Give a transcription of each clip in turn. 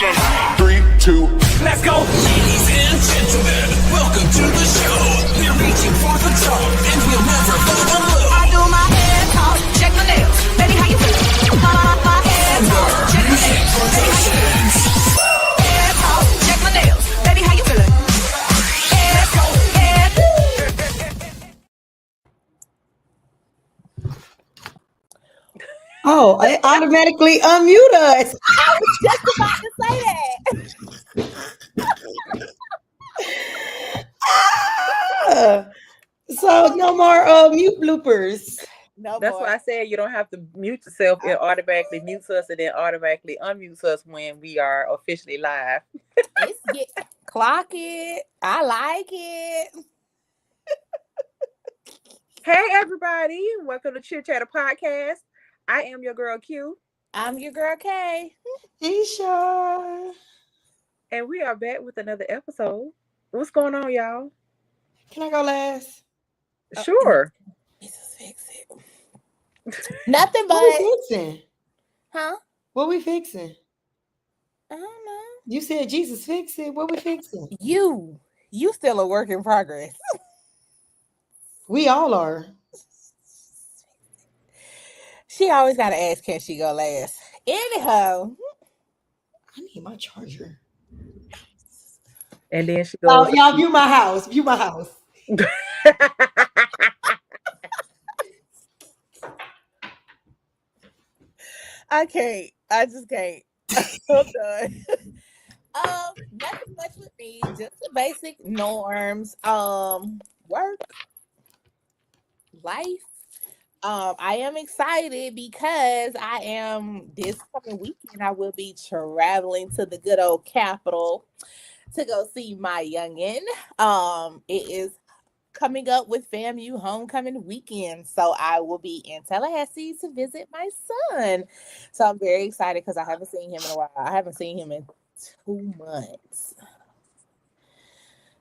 motion. 3, 2, let's go. Ladies and gentlemen, welcome to the show. We're reaching for the top, and we'll never fall below. I do my hair talk, check my nails. Baby, how you feeling? My hair talk, check my nails. Hair talk, check my nails. Baby, how you feeling? Hair talk, hair. Oh, I automatically unmute us. I was just about to say that. So no more mute bloopers. No That's more. why I said you don't have to mute yourself. It automatically mutes us and then automatically unmutes us when we are officially live. Clock it. I like it. Hey, everybody. Welcome to Chit Chatter Podcast. I am your girl Q. I'm your girl Kay. Isha. And we are back with another episode. What's going on, y'all? Can I go last? Sure. Jesus, fix it. Nothing but. What we fixing? Huh? What we fixing? I don't know. You said Jesus fix it. What we fixing? You still a work in progress. We all are. She always got to ask, can she go last? Anyhow. I need my charger. And then she goes. Y'all view my house. View my house. I can't. I just can't. I'm done. Nothing much with me. Just the basic norms. Work, life. I am excited because this coming weekend I will be traveling to the good old capital to go see my youngin. It is coming up with FAMU homecoming weekend, so I will be in Tallahassee to visit my son. So I'm very excited because I haven't seen him in a while. I haven't seen him in 2 months.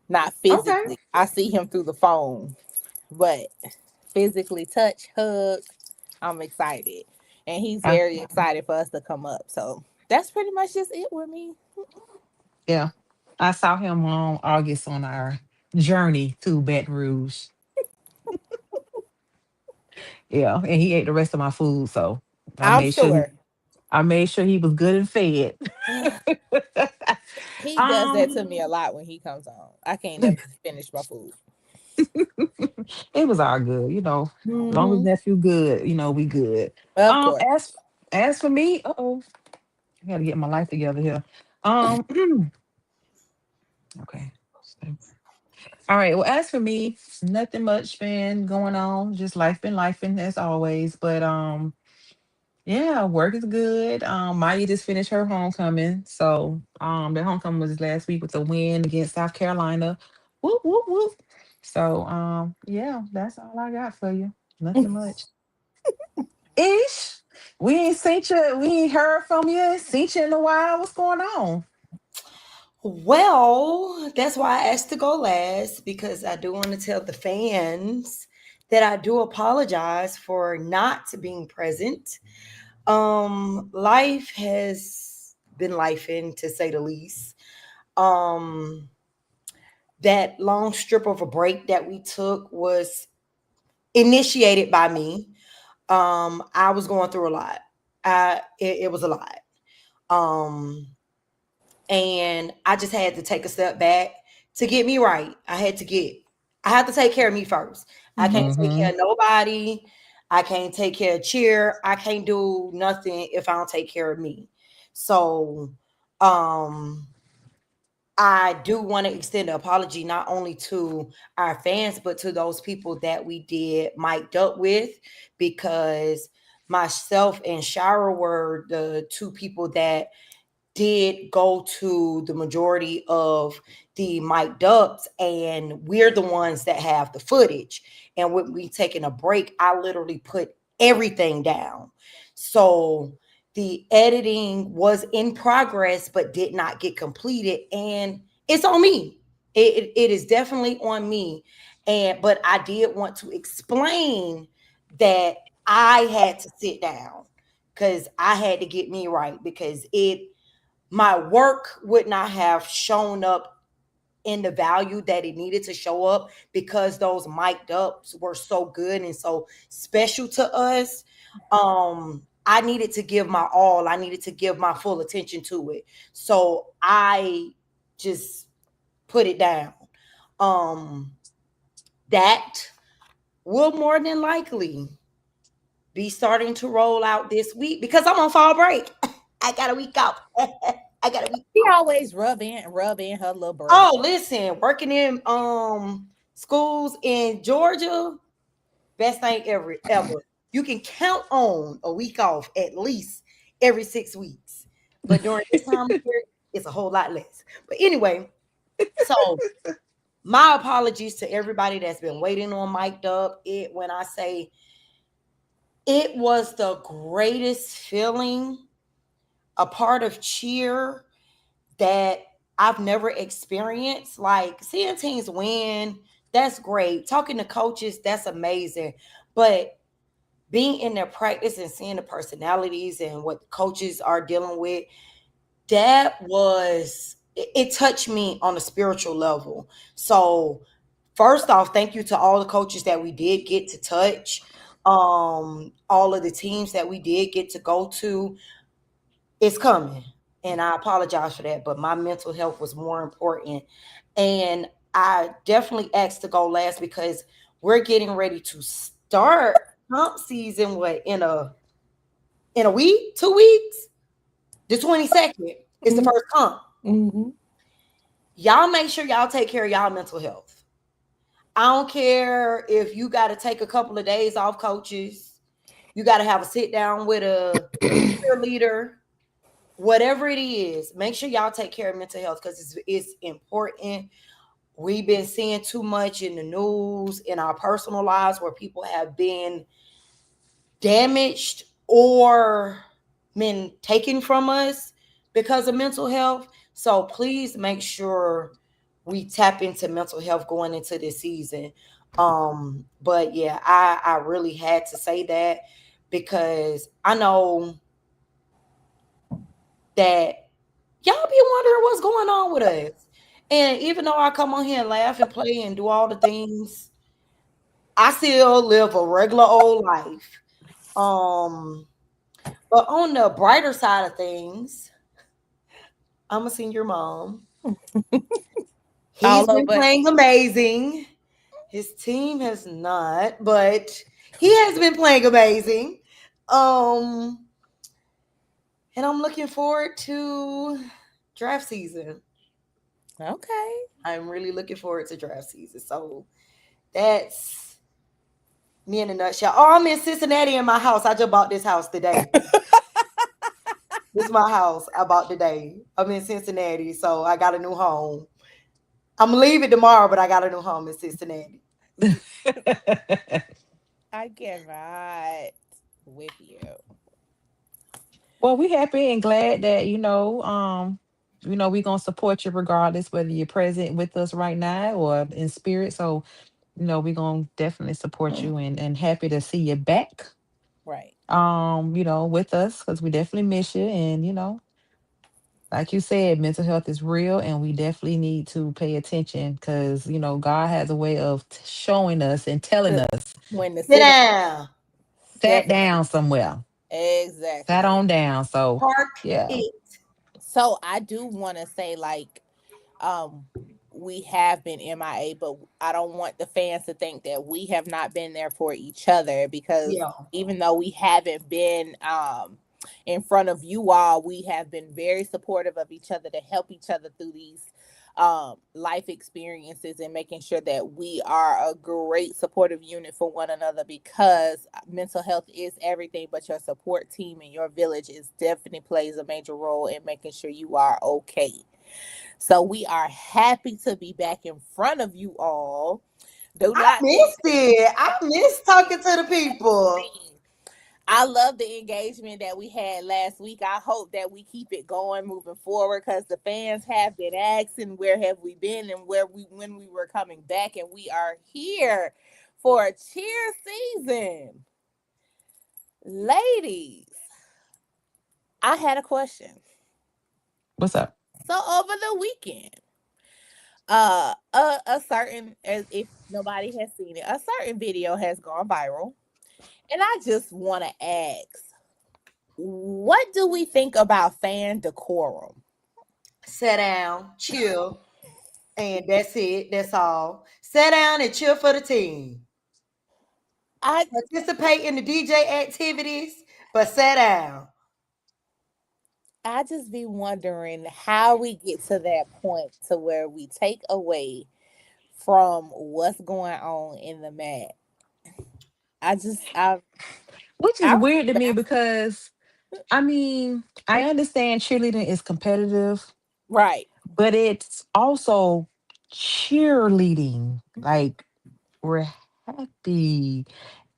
Not physically. Okay. I see him through the phone, but physically touch, hug. I'm excited. And he's very excited for us to come up. So that's pretty much just it with me. Yeah. I saw him on August on our journey to Baton Rouge. Yeah. And he ate the rest of my food. So I made sure he was good and fed. He does that to me a lot when he comes on. I can't never finish my food. It was all good, you know. As long as nephew good, you know, we good. Of course. As for me, I gotta get my life together here. Okay. All right. Well, as for me, nothing much been going on. Just life been lifing as always. But yeah, work is good. Maya just finished her homecoming. So the homecoming was last week with the win against South Carolina. Whoop, whoop, whoop. So yeah, that's all I got for you. Nothing much. Ish. We ain't heard from you, seen you in a while. What's going on? Well, that's why I asked to go last, because I do want to tell the fans that I do apologize for not being present. Life has been lifing, to say the least. That long strip of a break that we took was initiated by me. I was going through a lot. It was a lot. And I just had to take a step back to get me right. I had to take care of me first. I can't take care of nobody. I can't take care of Cheer. I can't do nothing if I don't take care of me. So I do want to extend an apology not only to our fans, but to those people that we did mic'd up with, because myself and Shara were the two people that did go to the majority of the mic'd ups, and we're the ones that have the footage. And when we taking a break, I literally put everything down. So the editing was in progress, but did not get completed. And it's on me. It is definitely on me. But I did want to explain that I had to sit down because I had to get me right, because my work would not have shown up in the value that it needed to show up because those mic'd ups were so good and so special to us. I needed to give my all. I needed to give my full attention to it. So I just put it down. Um, that will more than likely be starting to roll out this week because I'm on fall break. I got a week off. I got a week. She always rub in her little break. Oh, listen, working in schools in Georgia, best thing ever. You can count on a week off at least every 6 weeks. But during this time of year, it's a whole lot less. But anyway, so my apologies to everybody that's been waiting on mic'd up. When I say it was the greatest feeling, a part of cheer that I've never experienced. Like seeing teams win, that's great. Talking to coaches, that's amazing. But being in their practice and seeing the personalities and what the coaches are dealing with, it touched me on a spiritual level. So first off, thank you to all the coaches that we did get to touch. All of the teams that we did get to go to. It's coming. And I apologize for that, but my mental health was more important. And I definitely asked to go last because we're getting ready to start hump season. What, in a week, 2 weeks? The 22nd is the first hump. Mm-hmm. Y'all make sure y'all take care of y'all mental health. I don't care if you got to take a couple of days off, coaches. You got to have a sit down with a cheerleader. Whatever it is, make sure y'all take care of mental health because it's important. We've been seeing too much in the news, in our personal lives, where people have been damaged or been taken from us because of mental health. So please make sure we tap into mental health going into this season. But yeah, I really had to say that because I know that y'all be wondering what's going on with us. And even though I come on here and laugh and play and do all the things, I still live a regular old life. But on the brighter side of things, I'm a senior mom. He's been playing amazing. His team has not, but he has been playing amazing. And I'm looking forward to draft season. Okay. I'm really looking forward to draft season. So that's me in a nutshell. Oh, I'm in Cincinnati in my house. I just bought this house today. This is my house I bought today. I'm in Cincinnati, so I got a new home. I'm leaving tomorrow, but I got a new home in Cincinnati. I get right with you. Well, we happy and glad that we're gonna support you regardless whether you're present with us right now or in spirit. So, we're gonna definitely support you and happy to see you back. Right. With us because we definitely miss you. And like you said, mental health is real and we definitely need to pay attention because God has a way of showing us and telling us, When the Sit down. sat down somewhere, sat Exactly. on down. So Park yeah. it. So I do want to say, like, um, we have been MIA, but I don't want the fans to think that we have not been there for each other because Yeah. even though we haven't been in front of you all, we have been very supportive of each other to help each other through these life experiences and making sure that we are a great supportive unit for one another because mental health is everything, but your support team and your village is definitely plays a major role in making sure you are okay. So we are happy to be back in front of you all. Do I not missed it. I miss talking to the people. I love the engagement that we had last week. I hope that we keep it going moving forward because the fans have been asking where have we been and when we were coming back, and we are here for a cheer season. Ladies, I had a question. What's up? So over the weekend, a certain, as if nobody has seen it, a certain video has gone viral, and I just want to ask, what do we think about fan decorum? Sit down, chill, and that's it. That's all. Sit down and chill for the team. I Participate in the DJ activities, but sit down. I just be wondering how we get to that point to where we take away from what's going on in the mat. I just Which is I weird to me baffled. because I mean, I understand cheerleading is competitive, Right. but it's also cheerleading. Like we're happy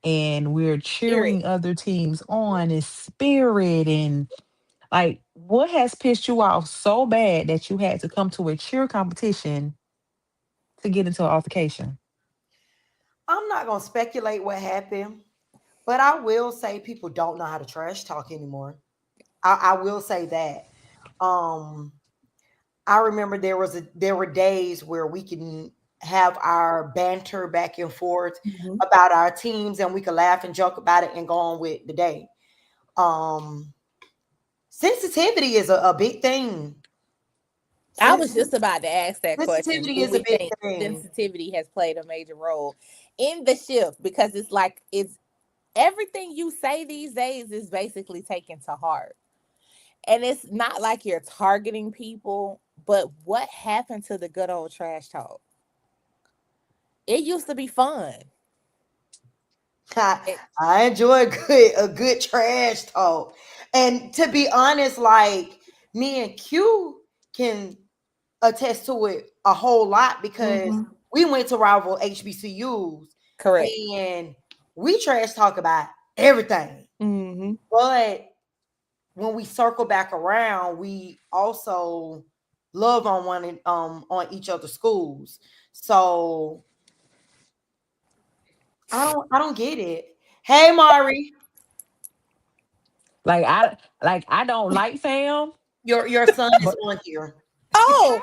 and we're Spirit. cheering other teams on in spirit. And like, what has pissed you off so bad that you had to come to a cheer competition to get into an altercation? I'm not gonna speculate what happened, but I will say people don't know how to trash talk anymore. I will say that. Um, I remember there were days where we can have our banter back and forth Mhm. about our teams, and we could laugh and joke about it and go on with the day. Um, sensitivity is a big thing. I was Sensitivity just about to ask that question. sensitivity Do is a we big think thing. sensitivity has played a major role in the shift? Because it's like it's everything you say these days is basically taken to heart. And it's not like you're targeting people, but what happened to the good old trash talk? It used to be fun. I, It, I enjoy a good trash talk. And to be honest, like me and Q can attest to it a whole lot because Mhm. we went to rival HBCUs Correct. and we trash talk about everything. Hmm. But when we circle back around, we also love on each other's schools. So I don't get it. Hey Mari, I don't like fam, your son is but on here. Oh,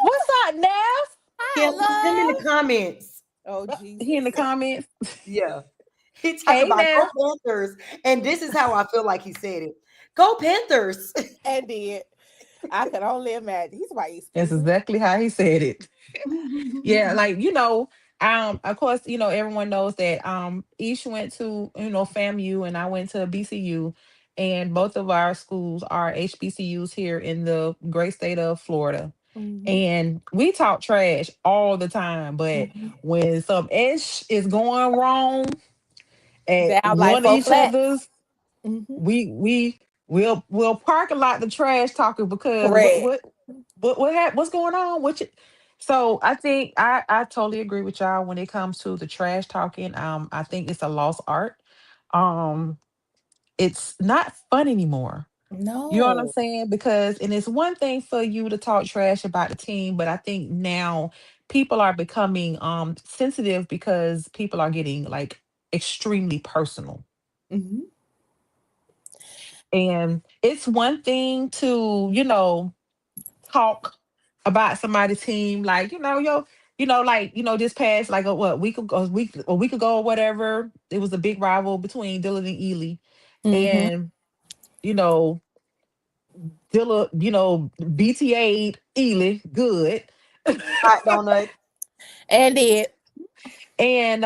what's up, Nev? hi, Kim, put him in the love. comments. Oh, He in the Jesus. comments. Yeah. He talking Hey, about go Nev. Panthers. And this is how I feel like he said it. Go Panthers. And did. I could only imagine. He's about, That's excuse me. exactly how he said it. Yeah, like of course, everyone knows that Ish went to, FAMU and I went to BCU, and both of our schools are HBCUs here in the great state of Florida. Hmm. And we talk trash all the time, but Hmm. when some ish is going wrong at Down like one of four each flats. other's, Hmm. we'll park a lot the trash talking because Correct. what's going on? So I think I totally agree with y'all when it comes to the trash talking. I think it's a lost art. Um, it's not fun anymore. You know what I'm No. saying? Because and it's one thing for you to talk trash about the team, but I think now people are becoming sensitive because people are getting like extremely personal. Hmm. And it's one thing to, talk about somebody's team, like, this past like a week ago or whatever, it was a big rival between Dillon and Ely. Hmm. And, you know, Dilla, BTA Ely, good. Hot donut. And did. And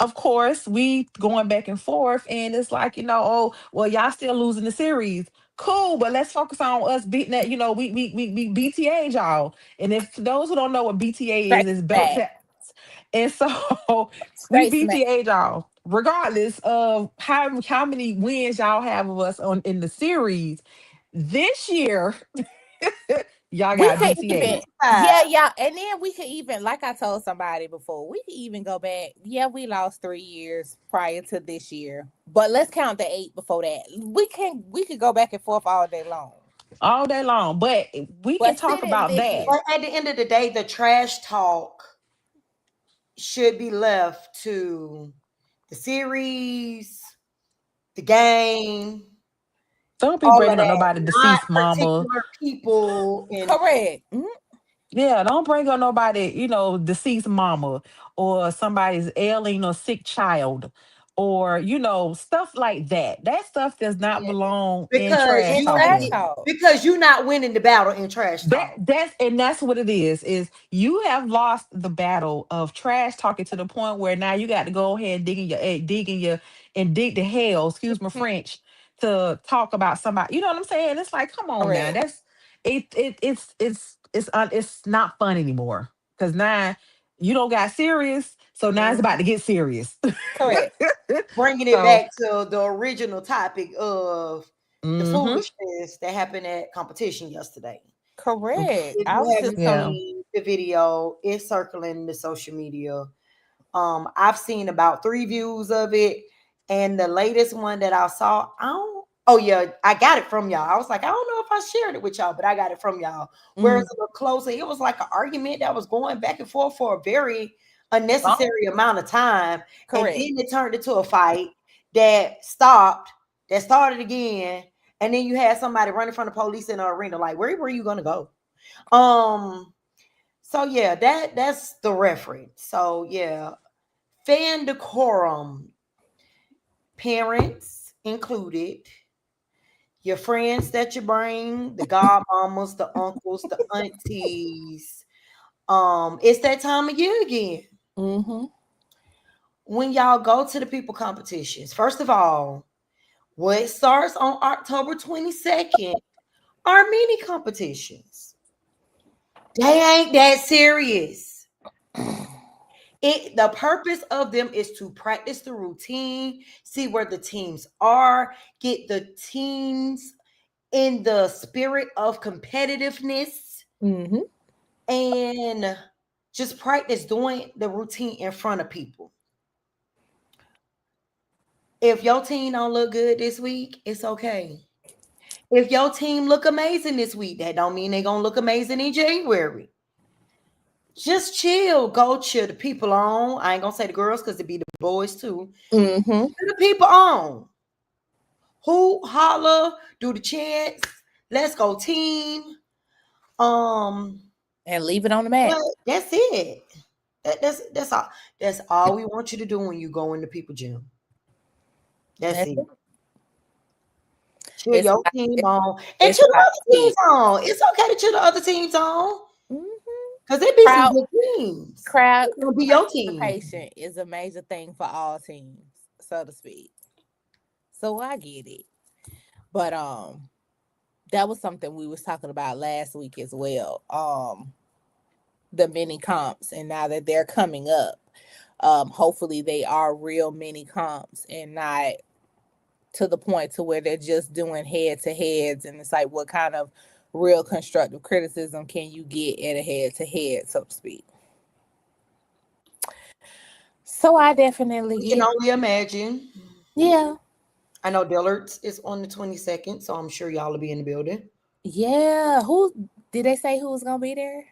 of course, we going back and forth, and it's like, oh, well, y'all still losing the series. Cool, but let's focus on us beating that. We BTA y'all. And if those who don't know what BTA Straight is belt smack. tap. And so we Straight smack. BTA y'all, regardless of how many wins y'all have of us on in the series. This year, y'all We got could BTA. even, yeah, yeah. And then we could even, like I told somebody before, we could even go back. Yeah, we lost 3 years prior to this year. But let's count the 8 before that. We could go back and forth all day long. All day long. But we can But talk sit in about this that. year. But at the end of the day, the trash talk should be left to the series, the game, Don't be all of breaking up that, nobody not deceased mama. particular people. And Correct. Mhm. Yeah, don't bring up nobody, deceased mama or somebody's ailing or sick child or, stuff like that. That stuff does not yeah, belong in because trash And you ain't trash talking. talk. because you're not winning the battle in trash That talk. that's what it is you have lost the battle of trash talking to the point where now you got to go ahead and dig the hell, excuse my Mhm. French, to talk about somebody. You know what I'm saying? It's like, come on now. Correct. That's it's not fun anymore. Cause now you don't got serious. So now it's about to get serious. Correct. Bringing it So back to the original topic of the mm-hmm. foolishness that happened at competition yesterday. Correct. If I you was just haven't Yeah. seen the video, it's circling the social media. I've seen about 3 views of it, and the latest one that I saw, I don't. Oh yeah, I got it from y'all. I was like, I don't know if I shared it with y'all, but I got it from y'all. Where mm, it's a little closer, it was like an argument that was going back and forth for a very long. unnecessary amount of time, and Correct. then it turned into a fight that stopped, that started again, and then you had somebody running from the police in the arena. Like, where were you gonna go? Um. So yeah, that's the reference. So yeah, fan decorum, parents included, your friends that you bring, the godmamas, the uncles, the aunties. It's that time of year again. Mm-hmm. When y'all go to the people competitions, first of all, what starts on October 22nd are mini competitions. They ain't that serious. The purpose of them is to practice the routine, see where the teams are, get the teams in the spirit of competitiveness, Mm-hmm. and just practice doing the routine in front of people. If your team don't look good this week, it's okay. If your team look amazing this week, that don't mean they're gonna look amazing in January. Just chill, go chill the people on. I ain't gonna say the girls because it be the boys too. Mm-hmm. Chill the people on. Who holler, do the chants, let's go team. Um, And leave it on the mat. but that's it. That's all. That's all we want you to do when you go in the people gym. That's That's it. it. Cheer It's your about, team on and it's cheer the about other the teams on. It's okay to cheer the other teams on mm-hmm. because they be some crowd good teams. crowd It's gonna be your team. participation is a major thing for all teams, so to speak. So I get it. But that was something we was talking about last week as well. The mini comps, and now that they're coming up, hopefully they are real mini comps and not to the point to where they're just doing head to heads, and it's like, what kind of real constructive criticism can you get at a head to head, so to speak. So I definitely We can get, only imagine. yeah, I know Dillard's is on the 22nd, so I'm sure y'all will be in the building. yeah. Who did they say who was gonna be there?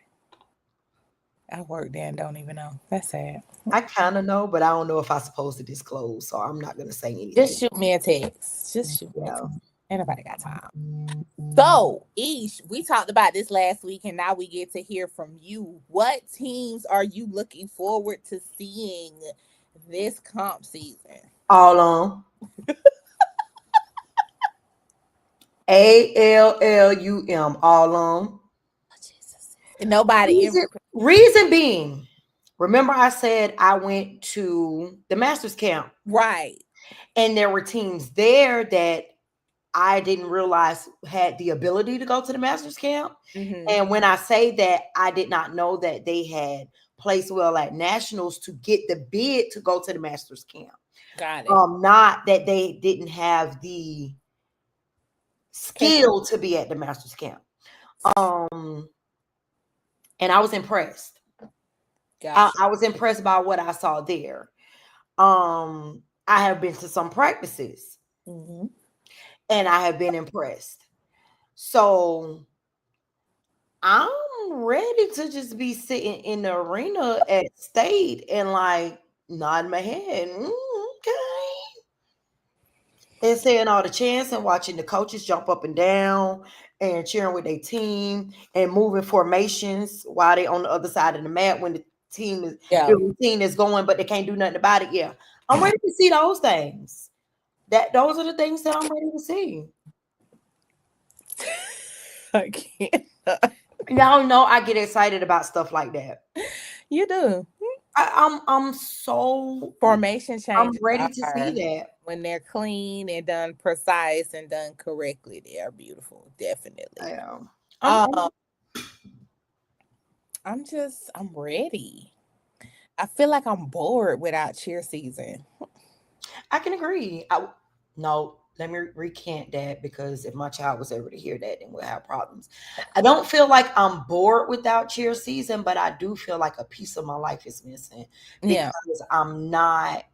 I work there and don't even know. That's sad. I kind of know, but I don't know if I'm supposed to disclose, so I'm not gonna say Just anything. shoot me a text. Just shoot me a Yeah. text. Ain't nobody got time. So, Ish, we talked about this last week, and now we get to hear from you. What teams are you looking forward to seeing this comp season? All on. ALLUM. All on. Nobody Reason, reason being, remember I said I went to the Masters camp right. and there were teams there that I didn't realize had the ability to go to the Masters camp. Mm-hmm. And when I say that, I did not know that they had placed well at nationals to get the bid to go to the Masters camp. Got it. Not that they didn't have the skill to be at the Masters camp. And I was impressed. Gotcha. I was impressed by what I saw there. I have been to some practices, Mm-hmm. and I have been impressed. So I'm ready to just be sitting in the arena at state and like nodding my head. Okay. And seeing all the chants and watching the coaches jump up and down and cheering with their team and moving formations while they on the other side of the mat when Yeah. the routine is going, but they can't do nothing about it. Yeah, I'm ready to see those things. Those are the things that I'm ready to see. I can't. Y'all know I get excited about stuff like that. You do. I'm so Formation I'm changes ready to are, see that. when they're clean and done precise and done correctly, they are beautiful. Definitely. Yeah. I'm ready. I feel like I'm bored without cheer season. I can agree. No, let me recant that because if my child was ever to hear that, then we'll have problems. I don't feel like I'm bored without cheer season, but I do feel like a piece of my life is missing Yeah. because I'm not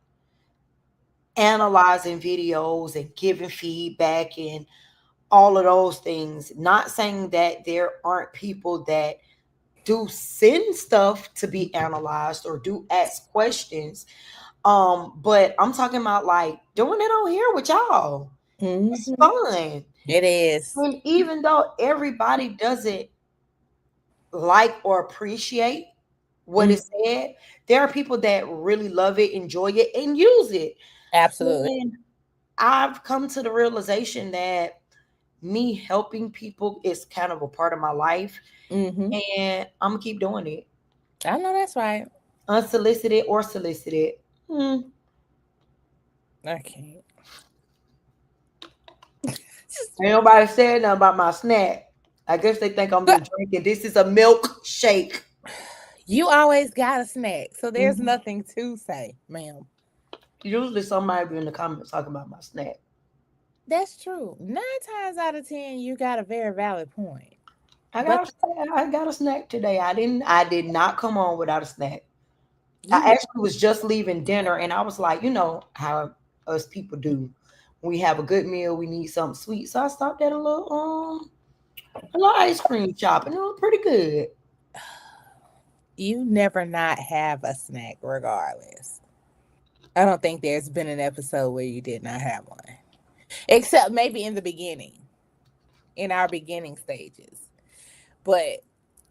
analyzing videos and giving feedback and all of those things. Not saying that there aren't people that do send stuff to be analyzed or do ask questions. But I'm talking about like doing it on here with y'all. It's Mhm. fun. It is. And even though everybody doesn't like or appreciate what is said, there are people that really love it, enjoy it, and use it. Absolutely. And I've come to the realization that me helping people is kind of a part of my life, Mm-hmm. and I'm gonna keep doing it, I know that's right. unsolicited or solicited. I can't. Ain't nobody said nothing about my snack. I guess they think I'm just drinking. This is a milkshake. You always got a snack, so there's Mhm. nothing to say, ma'am. Usually somebody be in the comments talking about my snack. That's true. 9 times out of 10, you got a very valid point. I But got a snack today. I did not come on without a snack. you I actually was just leaving dinner and I was like, you know how us people do. When we have a good meal, we need something sweet. So I stopped at a little ice cream shop and it was pretty good. you never not have a snack regardless. I don't think there's been an episode where you did not have one. Except maybe in the beginning, in our beginning stages. But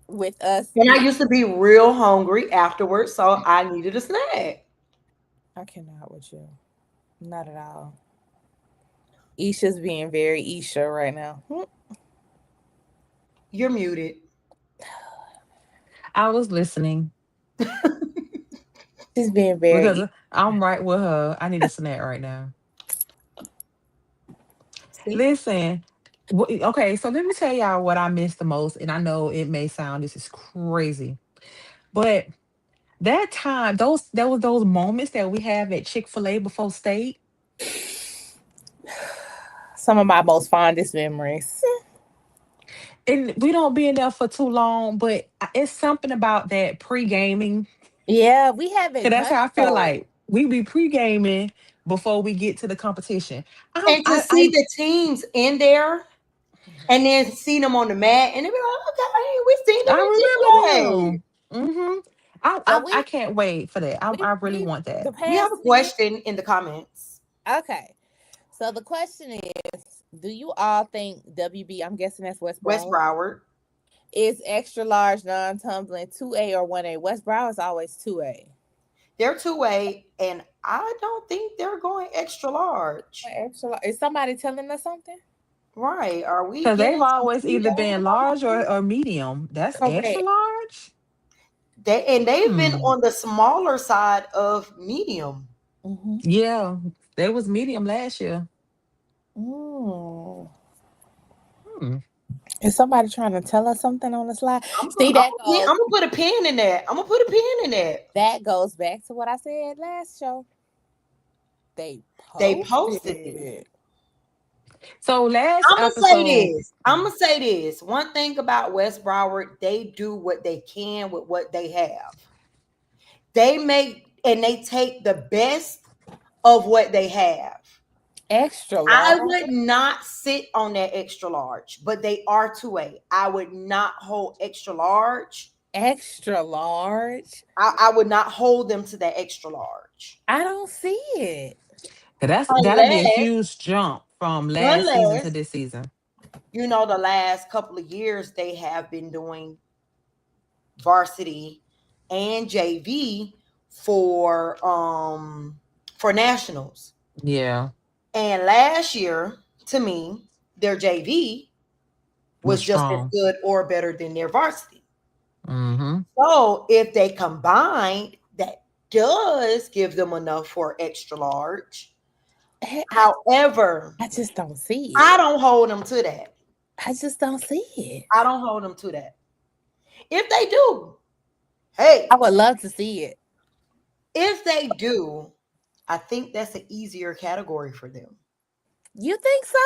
with us, And I used to be real hungry afterwards, so I needed a snack. I cannot with you. Not at all. Isha's being very Isha right now. You're muted. I was listening She's being very because I'm right with her. I need a snack right now. See? Listen, okay, so let me tell y'all what I miss the most, and I know it may sound this is crazy, but that time, those moments that we have at Chick-fil-A before state, some of my most fondest memories. and we don't be in there for too long, but it's something about that pre-gaming. Yeah, we 'Cause haven't that's done how I feel so. like we be pre-gaming before we get to the competition. And to see the teams in there and then see them on the mat and they be like, okay, we seen them I in remember Chick-fil-A. them. Hmm. So I can't wait for that. I really want the that. We have past a 2 years. question in the comments. Okay. So the question is, do you all think WB, I'm guessing that's West West Broward, Broward. is extra large non-tumbling 2A or 1A? West Broward is always 2A. They're 2A, and I don't think they're going extra large. Extra large. Is somebody telling us something? Right. Are we Because they've getting some always either feedback? been large or medium. That's extra Correct. large? They've been Hmm. on the smaller side of medium. Mm-hmm. Yeah. They was medium last year. Mm. Hmm. Is somebody trying to tell us something on the slide? I'm See, gonna put a pin in that. I'm gonna put a pin in that. that goes back to what I said last show. They Posted it. it. So last I'm gonna say episode, this. I'm gonna say this. One thing about West Broward, they do what they can with what they have. They make and they take the best of what they have. Extra I large. would not sit on that extra large, but they are 2A. I would not hold extra large. Extra large. I would not hold them to that extra large. I don't see it. That'll be a unless, huge jump from last season to unless this season. you know, the last couple of years they have been doing varsity and JV for nationals. Yeah, And last year, to me, their JV was was just as strong. good or better than their varsity. Mm-hmm. So if they combined, that does give them enough for extra large. However, I just don't see I it. don't hold them to that. I just don't see it. I don't hold them to that. If they do, hey, I would love to see it. if they do, I think that's an easier category for them. You think so?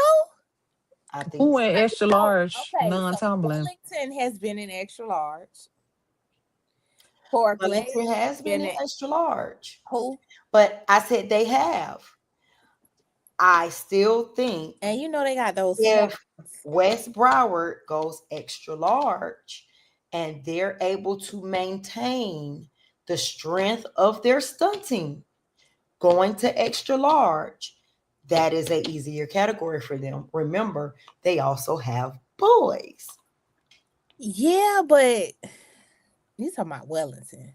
I think Who so. went extra So, large, okay, so non-tumbling? Wellington has been an extra large. Fort Glade Wellington has has been been an an extra large, who? but I said they have. I still think And you know they got those swans. if West Broward goes extra large and they're able to maintain the strength of their stunting going to extra large, that is an easier category for them. Remember, they also have boys. Yeah, but you talking about Wellington.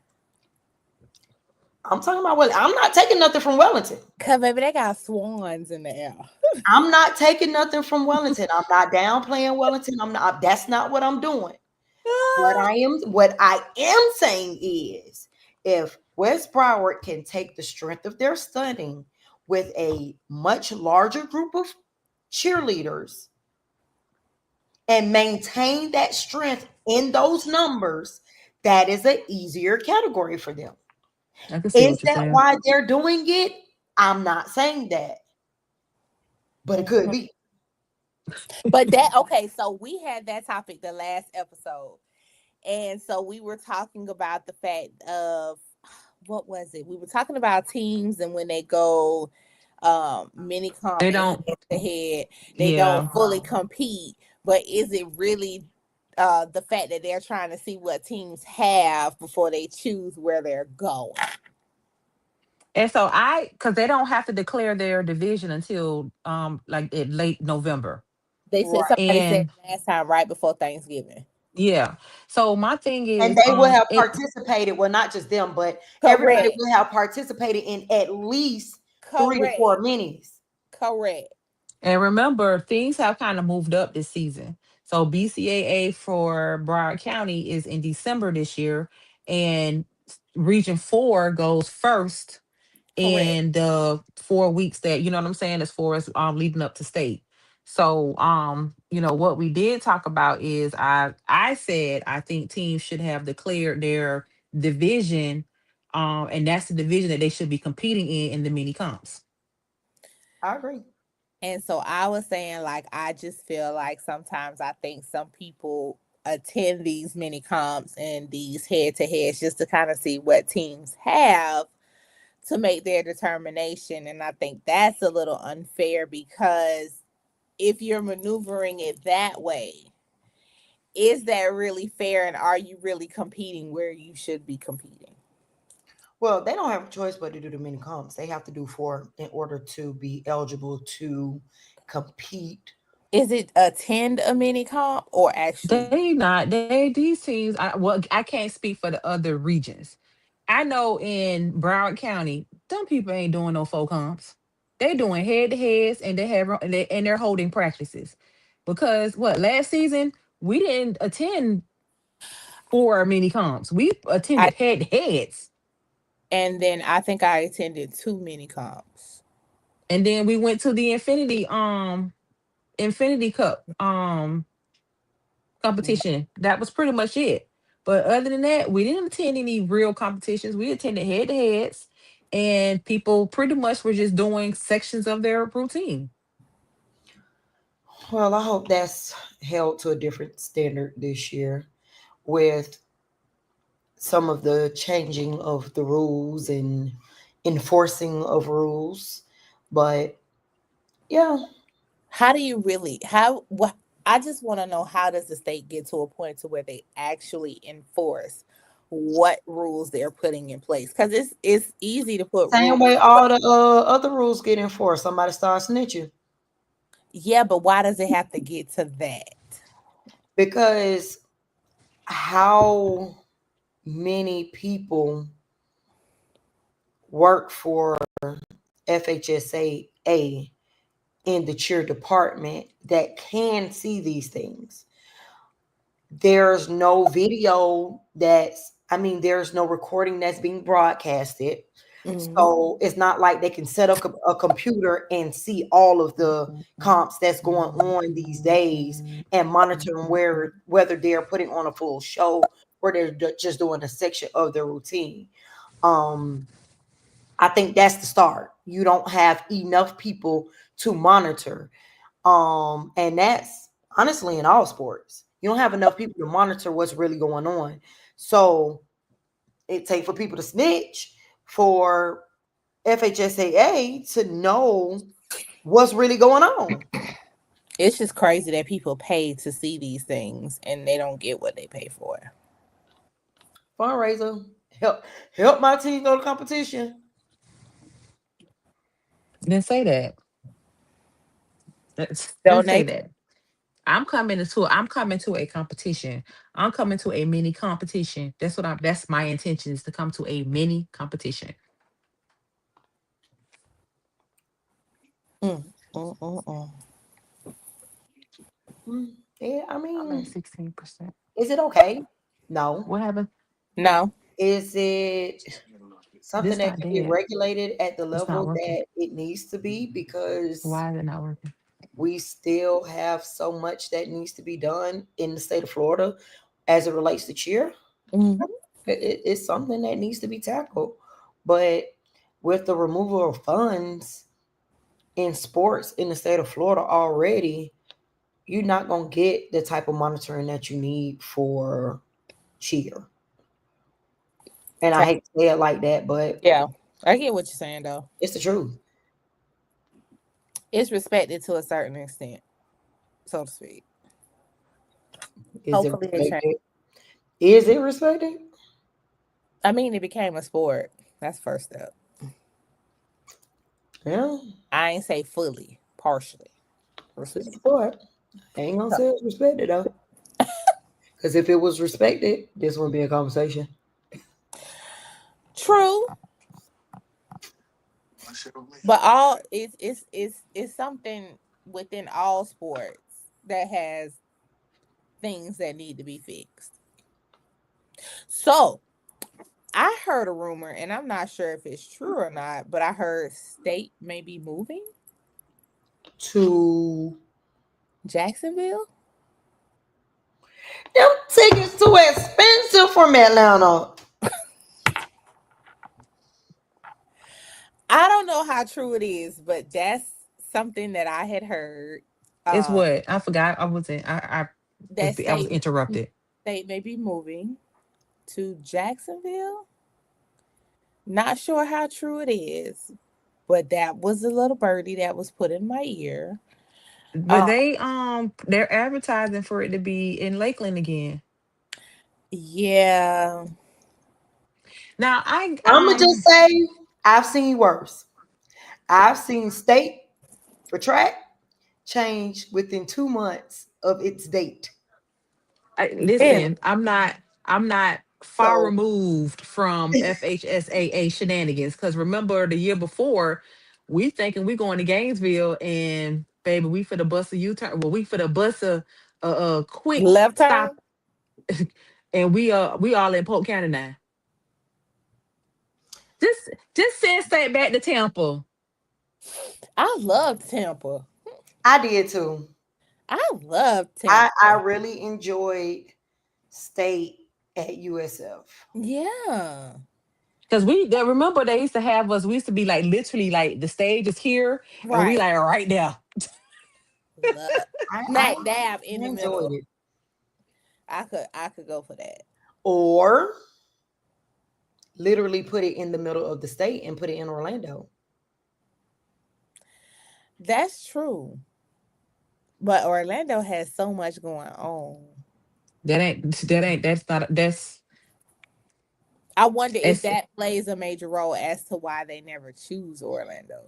I'm talking about I'm not taking nothing from Wellington. Cause baby, they got swans in the air. I'm not taking nothing from Wellington. I'm not downplaying Wellington. I'm not. That's not what I'm doing. What I am saying is, if West Broward can take the strength of their stunning with a much larger group of cheerleaders and maintain that strength in those numbers, that is an easier category for them. I can see Is what you're that saying. why they're doing it? I'm not saying that, but it could be. But that okay, so we had that topic the last episode. And so we were talking about the fact of what was it? We were talking about teams and when they go mini comp They and don't. head to head, they Yeah. don't fully compete. But is it really the fact that they're trying to see what teams have before they choose where they're going? And so because they don't have to declare their division until like in late November. They said Right. somebody said And last time right before Thanksgiving. yeah. So my thing And is they will have it participated, well, not just them, but everybody Correct. will have participated in at least 3 to Correct. 4 minis. Correct. and remember things have kind of moved up this season. So BCAA for Broward County is in December this year and Region 4 goes first Correct. in the 4 weeks that you know what I'm saying as far as leading up to state. So what we did talk about is I said I think teams should have declared their division, and that's the division that they should be competing in the mini comps. I agree. And so I was saying, like, I just feel like sometimes I think some people attend these mini comps and these head to heads just to kind of see what teams have to make their determination. And I think that's a little unfair because if you're maneuvering it that way, is that really fair? And are you really competing where you should be competing? Well, they don't have a choice but to do the mini comps. They have to do 4 in order to be eligible to compete. Is it attend a mini comp or actually? These teams. I can't speak for the other regions. I know in Broward County, them people ain't doing no folk comps. They doing head to heads and they're holding practices. Because what last season we didn't attend 4 mini comps. We I attended head to heads. and then I think I attended 2 mini comps. And then we went to the Infinity Cup competition. That was pretty much it. But other than that, we didn't attend any real competitions. We attended head to heads, and people pretty much were just doing sections of their routine. Well, I hope that's held to a different standard this year with some of the changing of the rules and enforcing of rules. But yeah, How do you really how what I just want to know how does the state get to a point to where they actually enforce what rules they're putting in place, because it's easy to put Same rules. way all the other rules get enforced. Somebody starts snitching Yeah, but why does it have to get to that? because how many people work for FHSA in the cheer department that can see these things? There's no video there's no recording that's being broadcasted. Mhm. So it's not like they can set up a computer and see all of the comps that's going on these days and monitoring whether they're putting on a full show or they're just doing a section of their routine. I think that's the start. You don't have enough people to monitor. And that's honestly in all sports. You don't have enough people to monitor what's really going on. So it takes for people to snitch for FHSAA to know what's really going on. It's just crazy that people pay to see these things and they don't get what they pay for. Fundraiser, help my team go to competition. Didn't say that. Didn't say Donate. that. I'm coming to a competition. I'm coming to a mini competition. That's my intention, is to come to a mini competition. Mm, mm, mm, mm. Yeah, I I'm at mean, 16%. is it okay? No. What happened? No. Is it something This that not can be dead. regulated at the It's not level working. that it needs to be? Because Why is it not working? we still have so much that needs to be done in the state of Florida as it relates to cheer. Mhm. It's something that needs to be tackled. But with the removal of funds in sports in the state of Florida already, you're not going to get the type of monitoring that you need for cheer. And I hate to say it like that, but Yeah, I get what you're saying though. it's the truth. It's respected to a certain extent, so to speak. Is it Hopefully it changes. respected? Is it respected? I mean, it became a sport. That's first step. Yeah, I ain't say fully, partially. it's a sport. I ain't gonna say it's respected though. Because if it was respected, this wouldn't be a conversation. True, but all it's something within all sports that has things that need to be fixed. So I heard a rumor, and I'm not sure if it's true or not, but I heard State may be moving To Jacksonville. them tickets too expensive from Atlanta. I don't know how true it is, but that's something that I had heard. It's Uh, what? I forgot. that I was State interrupted. State may be moving to Jacksonville. Not sure how true it is, but that was a little birdie that was put in my ear. But Uh, they're advertising for it to be in Lakeland again. yeah, Now I I'm gonna just say I've seen worse. I've seen state for track change within 2 months of its date. really. listen, I'm not far So removed from FHSAA shenanigans, because remember the year before, we thinking we going to Gainesville, and baby, we for the bus a U-turn. Well, we for the bus a quick Left stop, turn. and we all in Polk County now. Just send State back to Tampa. I love Tampa. I did too. I love I Tampa. really enjoyed state at USF. Yeah. Because remember they used to have us, we used to be like literally like the stage is here and we Right. like right there. Love. I Smack dab in the enjoyed middle. it. I could go for that. Or literally put it in the middle of the state and put it in Orlando. That's true. But Orlando has so much going on. That's not, I wonder if It's that plays a major role as to why they never choose Orlando.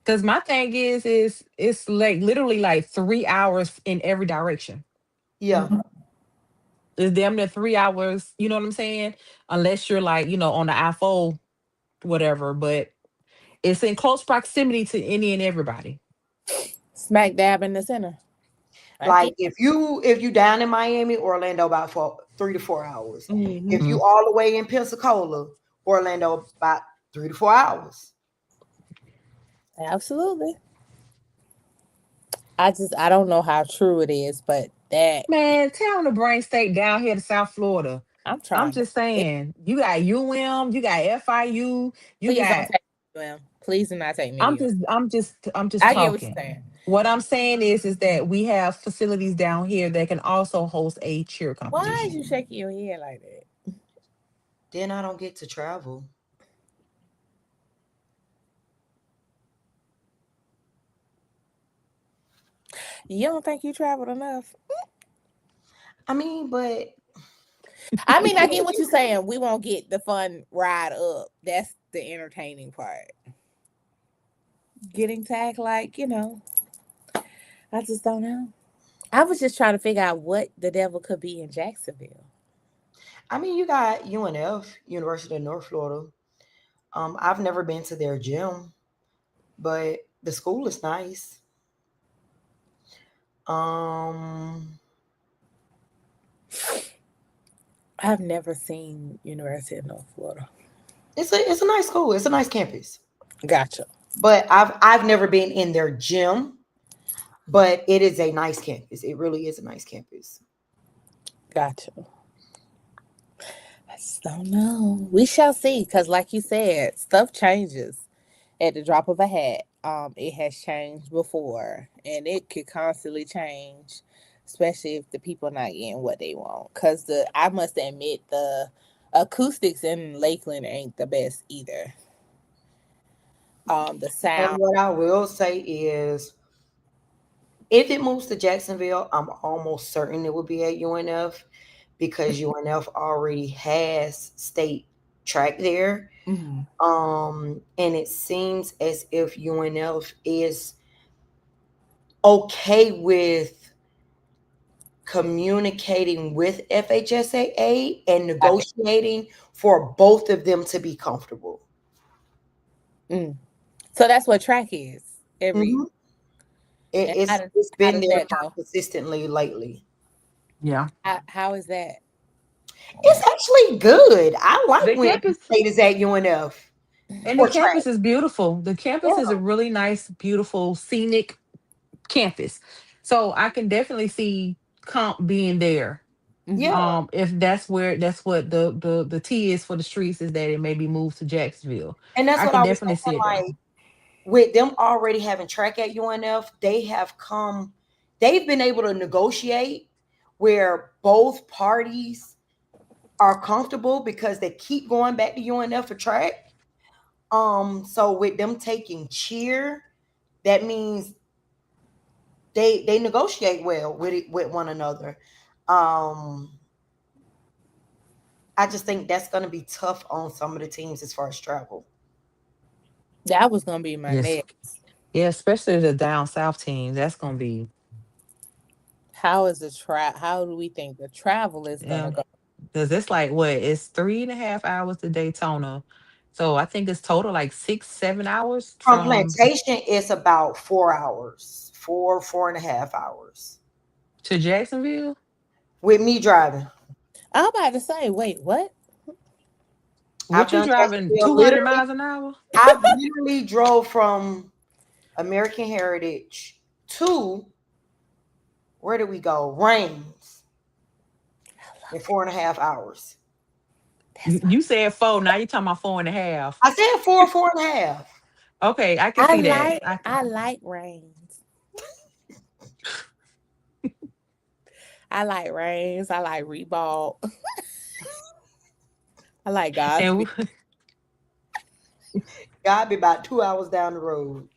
because my thing is it's like literally like 3 hours in every direction. Yeah. It's damn near 3 hours. You know what I'm saying? Unless you're like on the I-4, whatever. But it's in close proximity to any and everybody. Smack dab in the center. I Like get. if you down in Miami, Orlando about 3 to 4 hours. Mhm. If Mhm. you all the way in Pensacola, Orlando about 3 to 4 hours. Absolutely. I don't know how true it is, but that Man, tell them to bring state down here to South Florida. I'm I'm trying to. just saying, you got UM, you got FIU, you Please don't got. take me to him. Please do not take me to you. I'm just I get what you're talking. saying. What I'm saying is that we have facilities down here that can also host a cheer Why is competition. you shaking your head like that? Then I don't get to travel. You don't think you traveled enough? I mean, but I mean, I get what you're saying. We won't get the fun ride up. That's the entertaining part. Getting tagged, I just don't know. I was just trying to figure out what the devil could be in Jacksonville. I mean, you got UNF, University of North Florida. I've never been to their gym, but the school is nice. Um, I've never seen University of North Florida. it's a nice school. It's a nice campus. Gotcha. But I've never been in their gym, but it is a nice campus. It really is a nice campus. Gotcha. I just don't know. We shall see, because like you said, stuff changes at the drop of a hat. It has changed before, and it could constantly change, especially if the people not getting what they want. Cause I must admit the acoustics in Lakeland ain't the best either. The And sound. what I will say is, if it moves to Jacksonville, I'm almost certain it will be at UNF because UNF already has state track there. Mhm. And it seems as if UNF is okay with communicating with FHSAA and negotiating for both of them to be comfortable. Mm. So that's what track is. Mhm. And It's how been does there that go? consistently lately. Yeah. How is that? It's actually good. I like The when campus state is at UNF and the for track. campus is beautiful. The campus is Yeah. a really nice, beautiful, scenic campus. So I can definitely see comp being there. Mhm. Yeah. If that's what the T is for the streets is that it may be moved to Jacksonville. And that's I what can I was definitely see saying. it there. Like with them already having track at UNF, they've been able to negotiate where both parties are comfortable because they keep going back to UNF for track. So with them taking cheer, that means they negotiate well with one another. Um, I just think that's going to be tough on some of the teams as far as travel. That was gonna be my Yes. next. Yeah, especially the down south team. That's gonna be How do we think the travel is gonna yeah. go? Because it's like what? It's 3.5 hours to Daytona. So I think it's total like 6, 7 hours From from Plantation, it's about 4 hours, 4.5 hours to Jacksonville. with me driving. I'm about to say, wait, what? I've What you done driving Jacksonville 200 literally. miles an hour? I've literally drove from American Heritage to where did we go? Rains in 4.5 hours. You said 4. Now you're talking about 4.5. I said 4.5. Okay, I can see that. I can. I like rains. I like rains. I like Reebok. I like And Godspeed. God be about 2 hours down the road.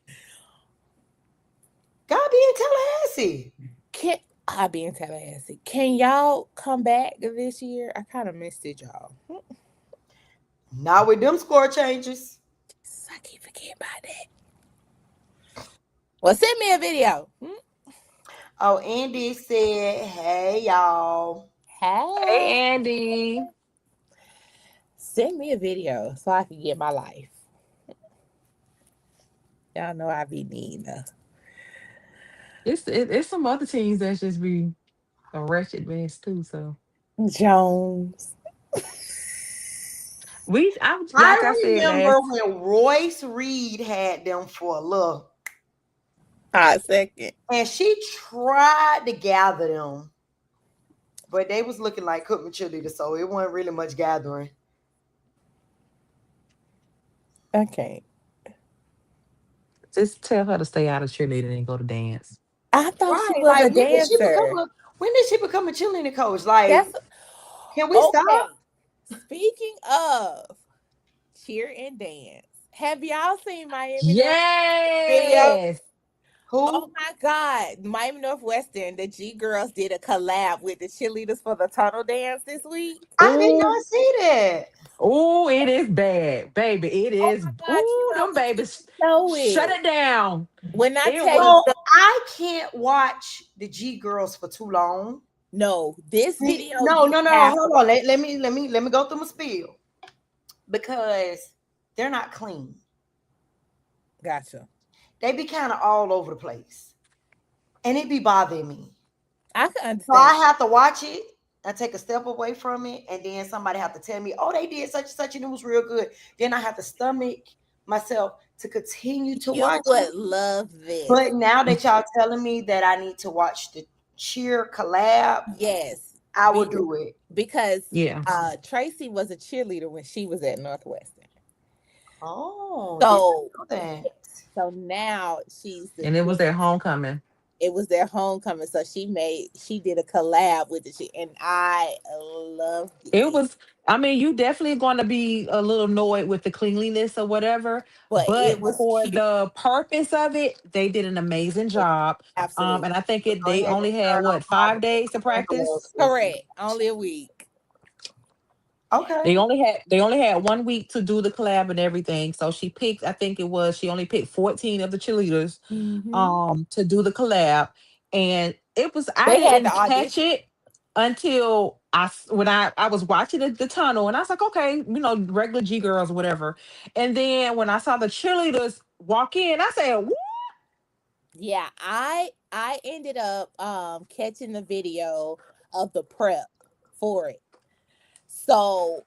God be in Tallahassee. Can I be in Tallahassee? Can y'all come back this year? I kind of missed it, y'all. Not with them score changes. I keep forgetting about that. Well, send me a video. Oh, Andy said, "Hey y'all." Hey, Hey, Andy. send me a video so I can get my life. Y'all know I be needing a It's some other teams that just be a wretched mess too. So Jones. I'm like I I said remember last. when Royce Reed had them for a look, Hot second. and she tried to gather them, but they was looking like cooking cheerleaders, so it wasn't really much gathering. Okay. Just tell her to stay out of cheerleading and go to dance. I thought she Right? was Like a dancer. when did she become a cheerleading coach? Like, That's can we okay. stop? Speaking of cheer and dance, have y'all seen Miami North video? Yes. Who? Oh my God, Miami Northwestern, the G Girls did a collab with the cheerleaders for the tunnel dance this week. I did Ooh, not see that. ooh, it is bad, baby. It Oh is. my God, Ooh, you them don't need babies. to know Shut it. it down. When I It tell you, was. Well, I can't watch the G girls for too long. no, this video No, you no, no, no. have Hold on. Let me go through my spiel because they're not clean. gotcha. They be kind of all over the place, and it be bothering me. I can So I understand. have to watch it. I take a step away from it, and then somebody have to tell me, "Oh, they did such and such, and it was real good." Then I have to stomach myself to continue to You watch it. would love this. But now that y'all telling me that I need to watch the cheer collab, Yes, I will do it. because Yeah. Tracy was a cheerleader when she was at Northwestern. Oh, So didn't know that. so now she's the And it was their dance. homecoming. It was their homecoming, so she did a collab with it, and I loved It it. was, I mean, you definitely going to be a little annoyed with the cleanliness or whatever, But but it was for cute, the purpose of it, they did an amazing job. absolutely And I think Go they ahead and only had turn what, off all 5 days to the practice. windows. correct. Only a week. Okay. They only had 1 week to do the collab and everything. So she only picked 14 of the cheerleaders Mm-hmm. to do the collab. And I They had didn't the catch audition. it until when I was watching the tunnel, and I was like, okay, regular G girls or whatever. And then when I saw the cheerleaders walk in, I said, "Woo!" Yeah, I ended up catching the video of the prep for it. So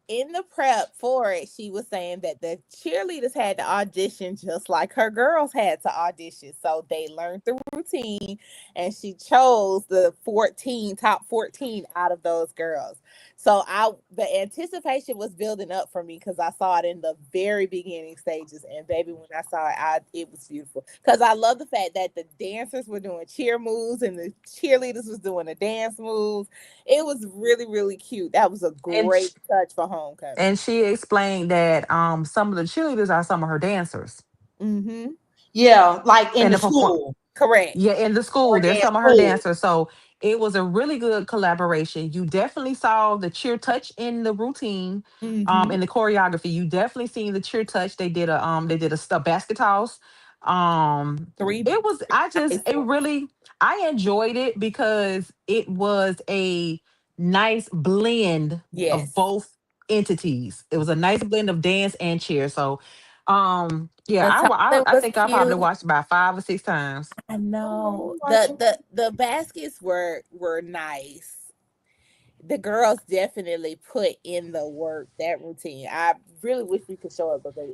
in the prep for it, she was saying that the cheerleaders had to audition just like her girls had to audition. So they learned the routine, and she chose the top 14 out of those girls. So the anticipation was building up for me because I saw it in the very beginning stages. And baby, when I saw it, it was beautiful. Because I love the fact that the dancers were doing cheer moves and the cheerleaders was doing the dance moves. It was really, really cute. That was a and great touch for homecoming. and she explained that some of the cheerleaders are some of her dancers Mm-hmm. Yeah, like in and the the perform. school Correct. Yeah, in the school, or there's dance some of her school. dancers. So it was a really good collaboration. You definitely saw the cheer touch in the routine, Mm-hmm. in the choreography. You definitely seen the cheer touch. They did a basket toss. Three It was I just nice it ones. really I enjoyed it because it was a nice blend of Yes. both entities. It was a nice blend of dance and cheer. So yeah, The tumbling I was think I probably cute. watched about 5 or 6 times. I Oh, know. I'm watching. The baskets were nice. The girls definitely put in the work, that routine. I really wish we could show it, but baby,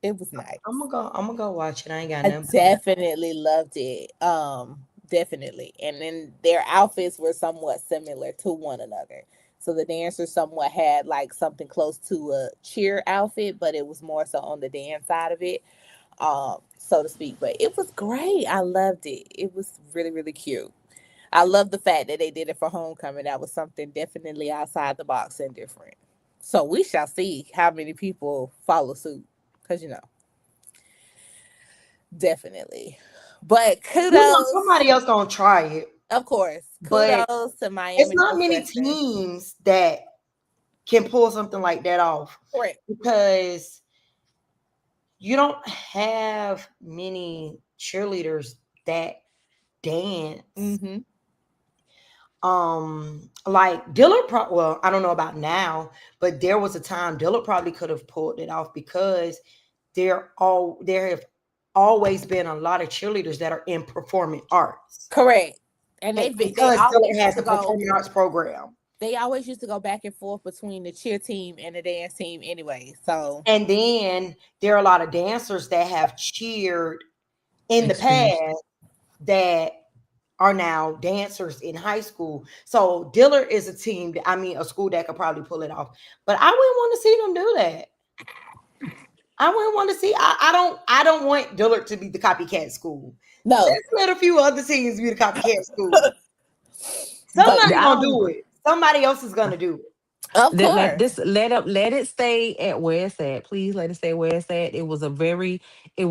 it was nice. I'm gonna go watch it. I ain't got I nothing. definitely loved it. Definitely. And then their outfits were somewhat similar to one another. So the dancers somewhat had like something close to a cheer outfit, but it was more so on the dance side of it, so to speak. But it was great. I loved it. It was really, really cute. I love the fact that they did it for homecoming. That was something definitely outside the box and different. So we shall see how many people follow suit. Because definitely. But Somebody else gonna try it, of course, but kudos to it's Miami not many Northwestern. teams that can pull something like that off Correct. because you don't have many cheerleaders that dance. Mm-hmm. Like Dillard, well, I don't know about now, but there was a time Dillard probably could have pulled it off because there have always been a lot of cheerleaders that are in performing arts. Correct. And they Because always Dillard used has to a go. performing arts program. They always used to go back and forth between the cheer team and the dance team anyway. So And then there are a lot of dancers that have cheered in the Experience. past that are now dancers in high school. So Dillard is a team, a school that could probably pull it off. But I wouldn't want to see them do that. I wouldn't want to see. I don't want Dillard to be the copycat school. no. Let's let a few other teams be the copycat school. Somebody's gonna do it. Somebody else is gonna do it. Of Let course. let it stay at where it's at. Please let it stay where it's at. It was a nice it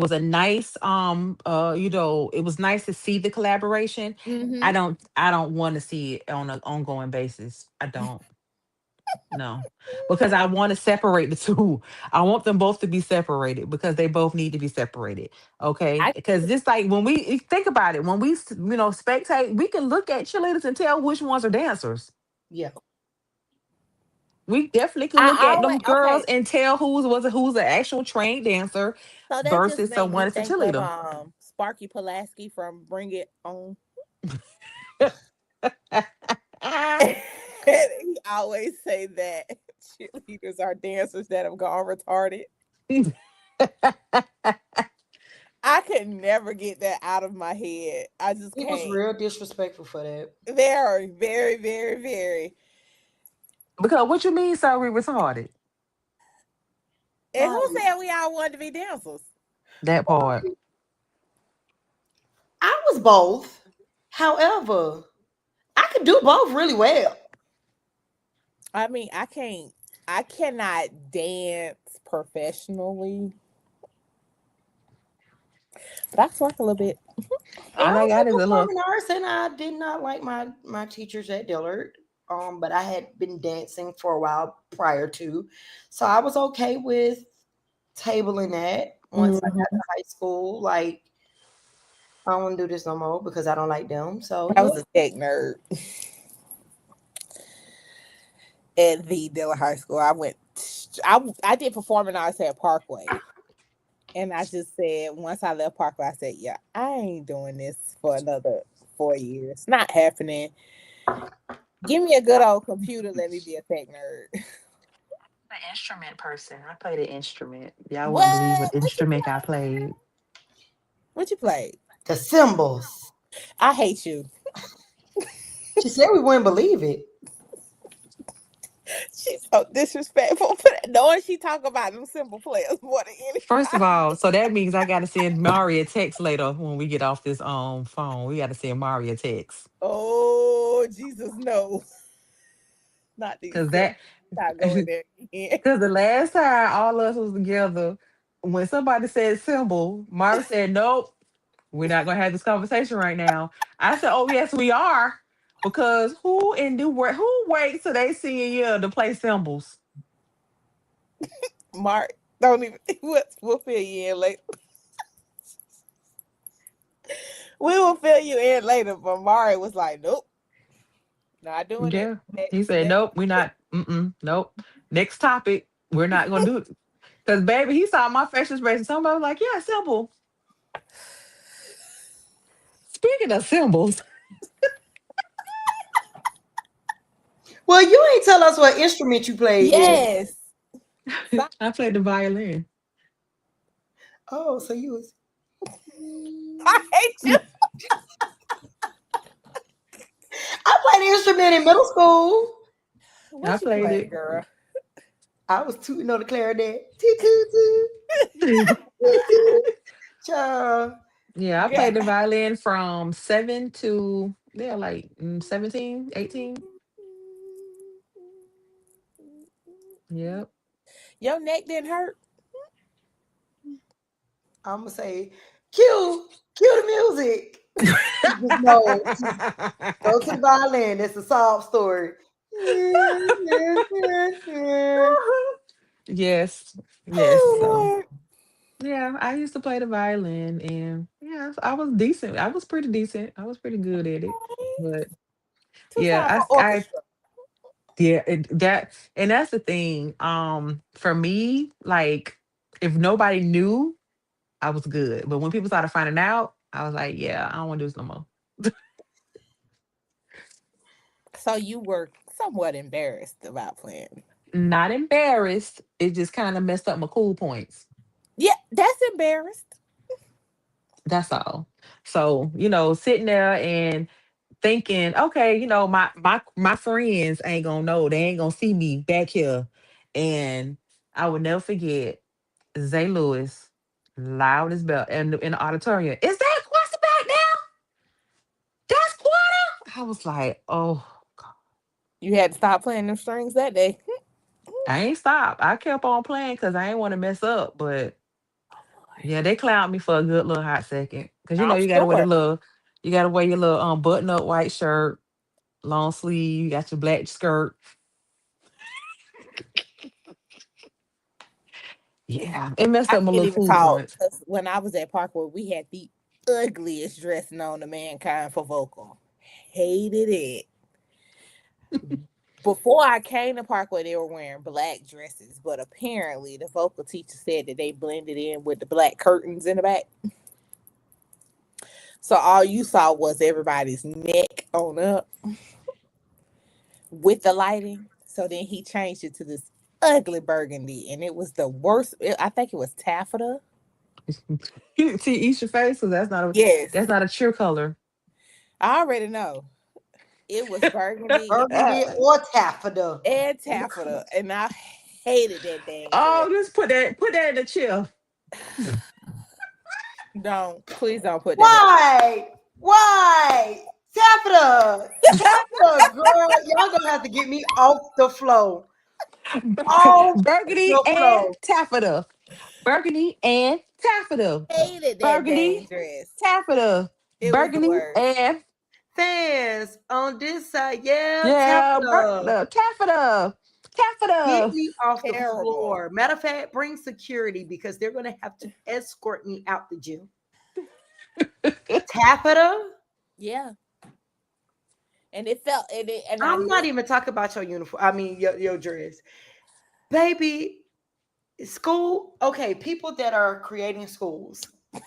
was nice to see the collaboration. Mm-hmm. I don't want to see it on an ongoing basis. I don't. No. Because I want to separate the two. I want them both to be separated because they both need to be separated. Okay? I Because just like when we think about it, when we spectate, we can look at cheerleaders and tell which ones are dancers. Yeah. We definitely can I look at them always girls okay. and tell who's an actual trained dancer So that just versus made someone me that's a think of cheerleader. Sparky Pulaski from Bring It On. He always say that cheerleaders are dancers that have gone retarded. I could never get that out of my head. I just It was can't. real disrespectful for that. They are very, very, very. Because what you mean, sorry, retarded? And who Um, said we all wanted to be dancers? That part. I was both. However, I could do both really well. I mean, I cannot dance professionally. But I can work a little bit. All I was got in is a little. performing arts, and I did not like my teachers at Dillard. But I had been dancing for a while prior to, so I was okay with tabling that. Once I got to high school, like I don't want to do this no more because I don't like them. So I was a tech nerd at the Dillard High School. I did performing arts at Parkway. And I just said, once I left Parkway, I said, yeah, I ain't doing this for another 4 years. Not happening. Give me a good old computer. Let me be a tech nerd. An instrument person. I played an instrument. Y'all won't believe what instrument I played. What you played? the symbols. I hate you. She said we wouldn't believe it. She's so disrespectful for that. Knowing she talk about them simple players more than anything. First of all, so that means I gotta send Mari a text later when we get off this phone. We gotta send Mari a text. Oh, Jesus, no. Not these. Cause that Not going there again. because the last time all of us was together, when somebody said symbol, Mari said, nope, we're not gonna have this conversation right now. I said, oh yes, we are. Because who waits till they senior year to play symbols? Mark, don't even. We'll fill you in later. We will fill you in later. But Mari was like, nope. Not doing Yeah. it. He said, nope, we're not. Nope. Next topic. We're not gonna do it. Because baby, he saw my facial expression. Somebody was like, yeah, symbol. Speaking of symbols, Well, you ain't tell us what instrument you played. Yes. I played the violin. Oh, so you was. I hate you. I played the instrument in middle school. What I you played play, it. girl? I was tooting on the clarinet. Toot, Child. Yeah, I played the violin from 7 to like 17, 18. Yep. Your neck didn't hurt. I'm gonna say, cue the music. No, go to the violin. It's a sob story. Yes, yes. Oh So Lord. yeah, I used to play the violin, and yeah, I was decent. I was pretty decent. I was pretty good at it. But Two yeah, time for I orchestra. yeah, that and that's the thing. For me, like if nobody knew, I was good. But when people started finding out, I was like, yeah, I don't want to do this no more. So you were somewhat embarrassed about playing. Not embarrassed. It just kind of messed up my cool points. Yeah, that's embarrassed. That's all. So, sitting there and thinking, okay, my friends ain't gonna know. They ain't gonna see me back here. And I would never forget Zay Lewis, loud as bell in the auditorium. Is that Quasta back now? That's Quasta. I was like, oh God. You had to stop playing them strings that day. I ain't stopped. I kept on playing because I ain't want to mess up. But yeah, they clowned me for a good little hot second. Cause I'm you gotta wear sure. your little button up white shirt, long sleeve, you got your black skirt. Yeah, it messed I up my can't little even cool talk points. because when I was at Parkwood, we had the ugliest dress known to mankind for vocal. Hated it. Before I came to Parkway, they were wearing black dresses, but apparently the vocal teacher said that they blended in with the black curtains in the back. So all you saw was everybody's neck on up with the lighting. So then he changed it to this ugly burgundy, and it was the worst. I think it was taffeta. See, eat your face, because Yes, that's not a true color. I already know. It was burgundy Burgundy or taffeta. and taffeta, and I hated that dang dress. Oh, just put that in the chill. Don't please don't put that in. Why? Why? Taffeta. Taffeta, girl. Y'all gonna have to get me off the floor. Off Burgundy the and floor. taffeta. Burgundy and taffeta. Hated that dang Burgundy, dress. taffeta. It was the Burgundy worst. and Fans on this side, yeah, yeah, taffeta. taffeta. Get Taffeta. me off the Terrible. floor. Matter of fact, bring security because they're gonna have to escort me out the gym. Taffeta? Yeah. And it felt and I I'm not even talking about your uniform. I mean your dress. Baby, school, okay, people that are creating schools,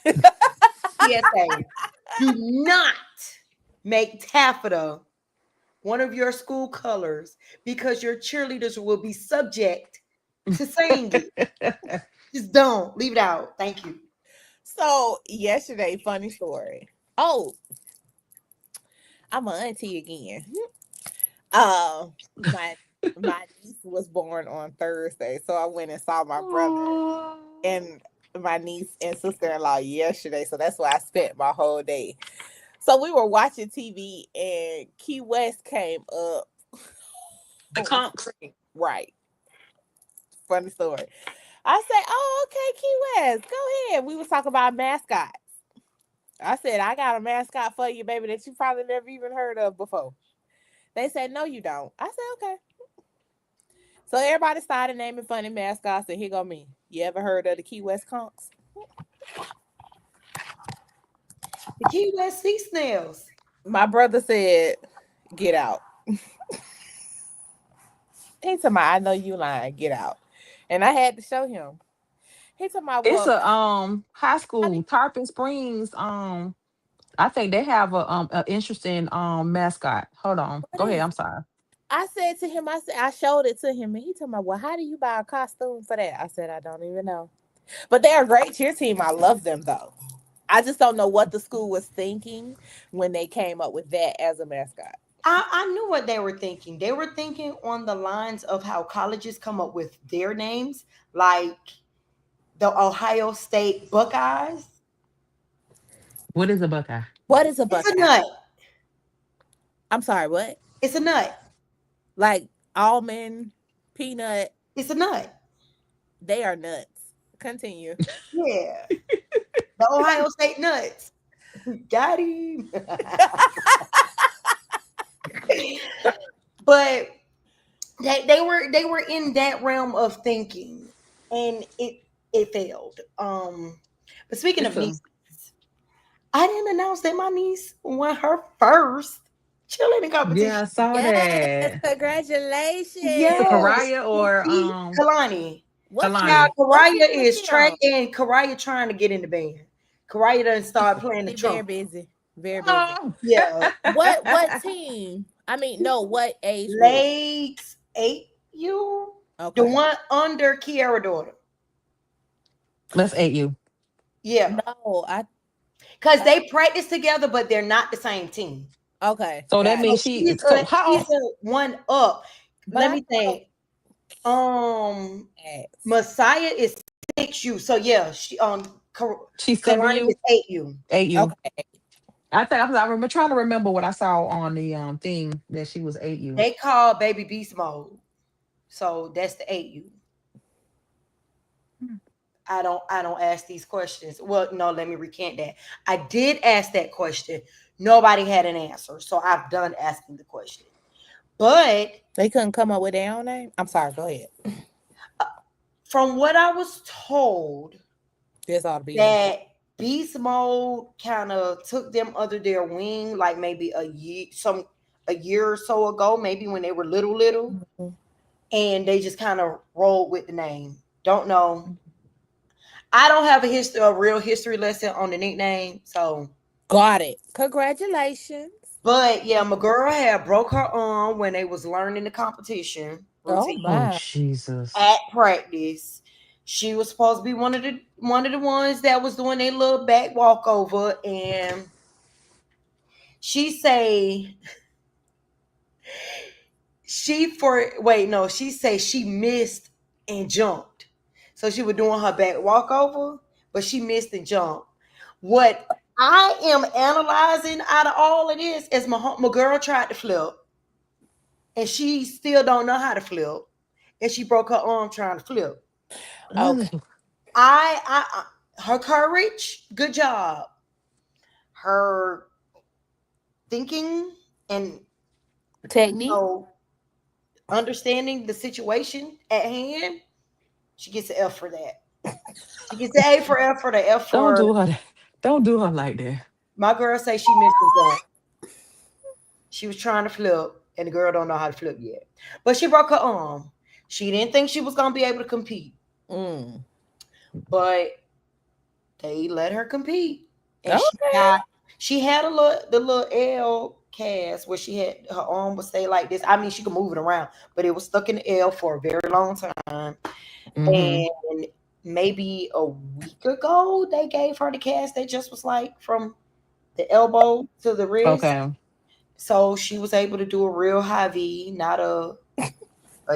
PSA, do not make taffeta one of your school colors because your cheerleaders will be subject to saying it. Just don't leave it out. Thank you. so yesterday, funny story. Oh, I'm an auntie again. My my niece was born on Thursday, so I went and saw my brother and my niece and sister-in-law yesterday. So that's why I spent my whole day. So we were watching TV and Key West came up. The on conks. screen. Right. Funny story. I said, "Oh, okay, Key West, go ahead." We was talking about mascots. I said, "I got a mascot for you, baby, that you probably never even heard of before." They said, "No, you don't." I said, "Okay." So everybody started naming funny mascots, and here go me. You ever heard of the Key West Conks? The Key West sea snails. My brother said, "Get out." He told me, "I know you lying. Get out." And I had to show him. He told me, It's "Well, a high school, Tarpon Springs. I think they have a interesting mascot. Hold on. what Go ahead. is?" I'm sorry. I said to him, I showed it to him, and he told me, "Well, how do you buy a costume for that?" I said, "I don't even know." But they're a great cheer team. I love them though. I just don't know what the school was thinking when they came up with that as a mascot. I knew what they were thinking. They were thinking on the lines of how colleges come up with their names, like the Ohio State Buckeyes. What is a Buckeye? What is a It's a buckeye? nut. I'm sorry, what? It's a nut. Like almond, peanut, It's a nut. they are nuts. Continue. Yeah. The Ohio State nuts. Got him. But They were in that realm of thinking, and it failed. But speaking of It's a nieces, I didn't announce that my niece won her first cheerleading yeah, I competition. saw Yes, that. congratulations. To Yes, Karaya or Kalani. Child, Kalani. What's Karaya she is cooking on? track and Karaya trying to get in the band. Karaya done start playing the She very trumpet. busy. Very busy. Oh. Yeah, What team? I mean, no, what age group? Lakes 8U, the Okay. one under Kiara daughter. Let's 8U. Yeah, No, because they practice together, but they're not the same team. okay, So that got it. So means she. she's So a how? she's a one up. But Let I me think. asked. Messiah is 6U. So yeah, she She's Kalani is 7U, 8U. 8U. Okay. I think I remember trying to remember what I saw on the thing that she was 8U. They call baby beast mode. So that's the 8U. I don't ask these questions. Well, no, let me recant that. I did ask that question. Nobody had an answer. So I've done asking the question. But They couldn't come up with their own name. I'm sorry. Go ahead. from what I was told, This ought to be in. that beast mode kind of took them under their wing, like maybe a year or so ago, maybe when they were little, Mhm. and they just kind of rolled with the name. Don't know. I don't have a real history lesson on the nickname, so. Got it. Congratulations. But yeah, my girl had broke her arm when they was learning the competition Oh routine Oh my. Jesus. at practice. She was supposed to be one of the ones that was doing a little back walkover, and she say she say she missed and jumped. So she was doing her back walkover, but she missed and jumped. What I am analyzing out of all of this is my girl tried to flip, and she still don't know how to flip, and she broke her arm trying to flip. Okay. Her courage, good job. Her thinking and Technique. understanding the situation at hand, she gets an F for that. She gets an A for effort, an F Don't for do her. Don't do her like that. my girl. Say she missed the jump. She was trying to flip, and the girl don't know how to flip yet. But she broke her arm. She didn't think she was gonna be able to compete, Mm. but they let her compete, and Okay. she had the little L cast where she had her arm would stay like this. I mean, she could move it around, but it was stuck in the L for a very long time. Mm-hmm. And maybe a week ago, they gave her the cast that just was like from the elbow to the wrist. Okay. So she was able to do a real high V, not a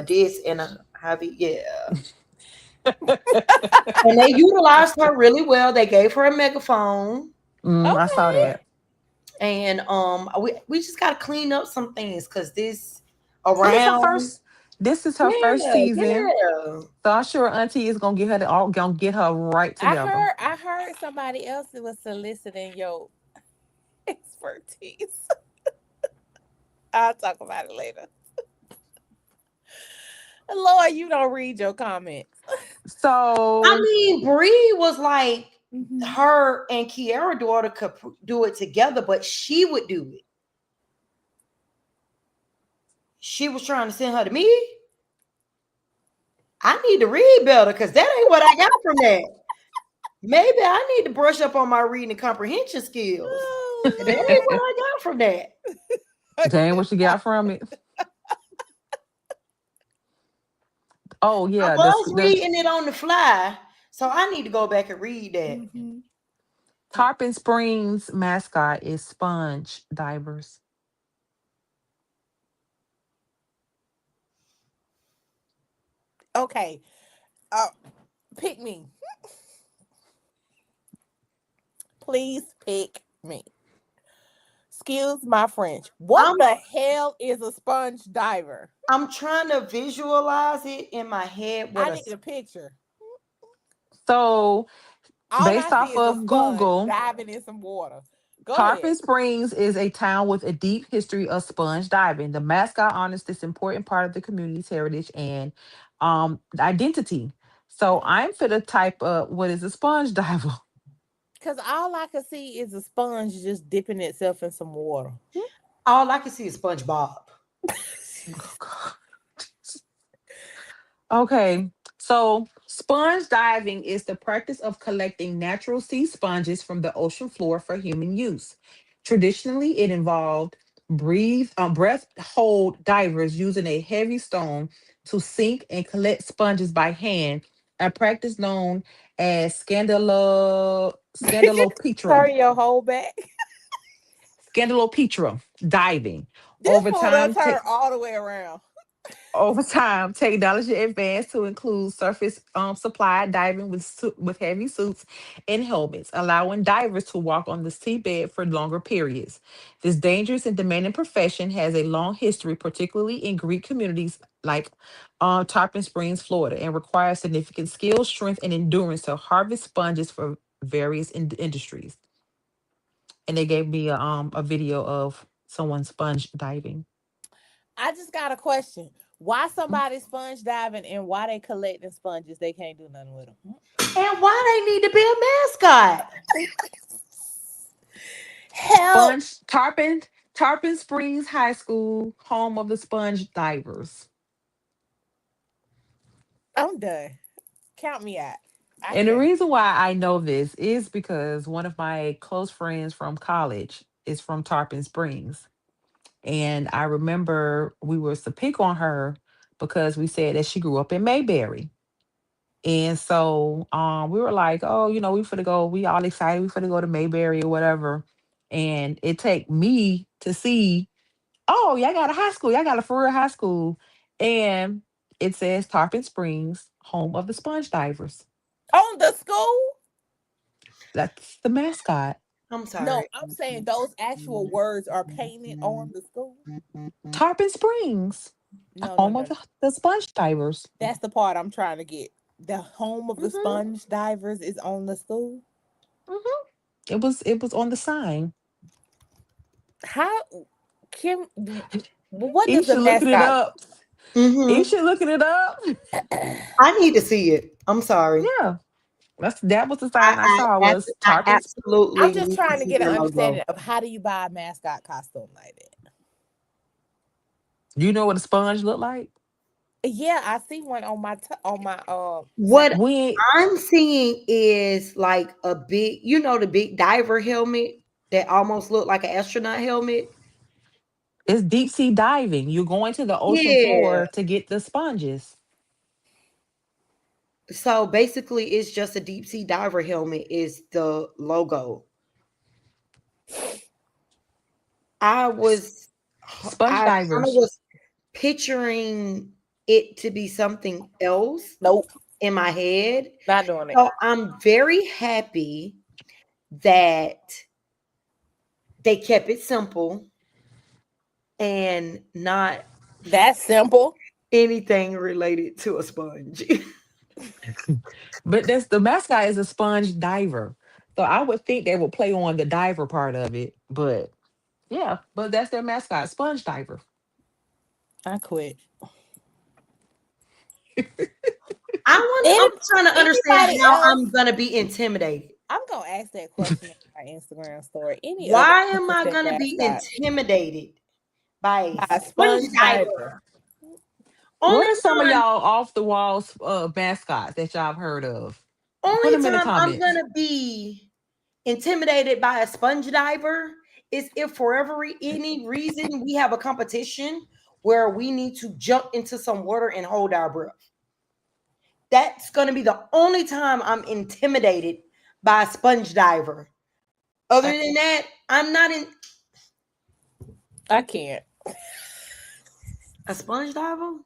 disc and a high V. Yeah. And they utilized her really well. They gave her a megaphone. I saw Okay. that. And we just gotta clean up some things because this Well, this her around. first. This is her first Yeah, season, yeah. so I'm sure Auntie is gonna get her all gonna get her right together. I heard somebody else that was soliciting your expertise. I'll talk about it later. Lord, you don't read your comments. So I mean, Bree was like Mhm. her and Kiara daughter could do it together, but she would do it. She was trying to send her to me. I need to read better because that ain't what I got from that. Maybe I need to brush up on my reading and comprehension skills. Oh, That ain't what I got from that. dang, what you got from it? Oh I yeah, was the reading it on the fly, so I need to go back and read that. Mhm. Tarpon Springs mascot is sponge divers. Okay. Pick me. Please pick me. Excuse my French. What I'm the hell is a sponge diver? I'm trying to visualize it in my head. I need a picture. So All I based see off is a of sponge Google, diving in some water. Go Tarpon ahead. Springs is a town with a deep history of sponge diving. The mascot honors this important part of the community's heritage and identity. So I'm for the type of what is a sponge diver? Cause all I can see is a sponge just dipping itself in some water. All I can see is SpongeBob. Okay, so sponge diving is the practice of collecting natural sea sponges from the ocean floor for human use. Traditionally, it involved breath hold divers using a heavy stone to sink and collect sponges by hand, a practice known as scandalopetra, Turn your whole back. scandalopetra diving. This Over one will time, turn all the way around. over time, technology advanced to include surface supply diving with with heavy suits and helmets, allowing divers to walk on the seabed for longer periods. This dangerous and demanding profession has a long history, particularly in Greek communities like Tarpon Springs, Florida, and requires significant skill, strength, and endurance to harvest sponges for various industries. And they gave me a video of someone sponge diving. I just got a question. Why somebody sponge diving and why they collecting sponges? They can't do nothing with them. And why they need to be a mascot? Help! Tarpon Springs High School, home of the sponge divers. I'm done. Count me out. I And the can't. reason why I know this is because one of my close friends from college is from Tarpon Springs. And I remember we were to pick on her because we said that she grew up in Mayberry. And so we were like, oh, we finna go, we all excited, we finna go to Mayberry or whatever. And it take me to see, oh, y'all got a high school, y'all got a for real high school. And it says Tarpon Springs, home of the sponge divers. On the school? That's the mascot. I'm No, sorry. I'm saying those actual words are painted on the school. Tarpon Springs, No, no, home no. of the sponge divers. That's the part I'm trying to get. The home of the Hmm. sponge divers is on the school. Hmm. It was on the sign. How can what does the Isha looking it mascot? up. Mm-hmm. Isha looking it up. I need to see it. I'm sorry. Yeah. That was the sign I saw was I Tarpon. I'm absolutely just need to trying to see get an their understanding logo. of how do you buy a mascot costume like that. You know what a sponge look like? Yeah, I see one on my What thing. When I'm seeing is like a big, the big diver helmet that almost look like an astronaut helmet. it's deep sea diving, you're going to the ocean Yeah. floor to get the sponges. So basically, it's just a deep sea diver helmet is the logo. I was, Sponge I kind of divers. was picturing it to be something else Nope, in my head. not doing it. So I'm very happy that they kept it simple and not That's simple. anything related to a sponge. But that's the mascot is a sponge diver. So I would think they would play on the diver part of it. But yeah, but that's their mascot, sponge diver. I quit. I'm trying to understand Anybody how else? I'm gonna be intimidated. I'm gonna ask that question on our Instagram story. Any other Why am I interesting gonna be mascot intimidated by a by a sponge sponge diver? diver? Only What are some of time, y'all off the walls mascots that y'all have heard of? Put only them in the time I'm comments. gonna be intimidated by a sponge diver is if for any reason we have a competition where we need to jump into some water and hold our breath. That's gonna be the only time I'm intimidated by a sponge diver. Other I, than that, I'm not in I can't. a sponge diver.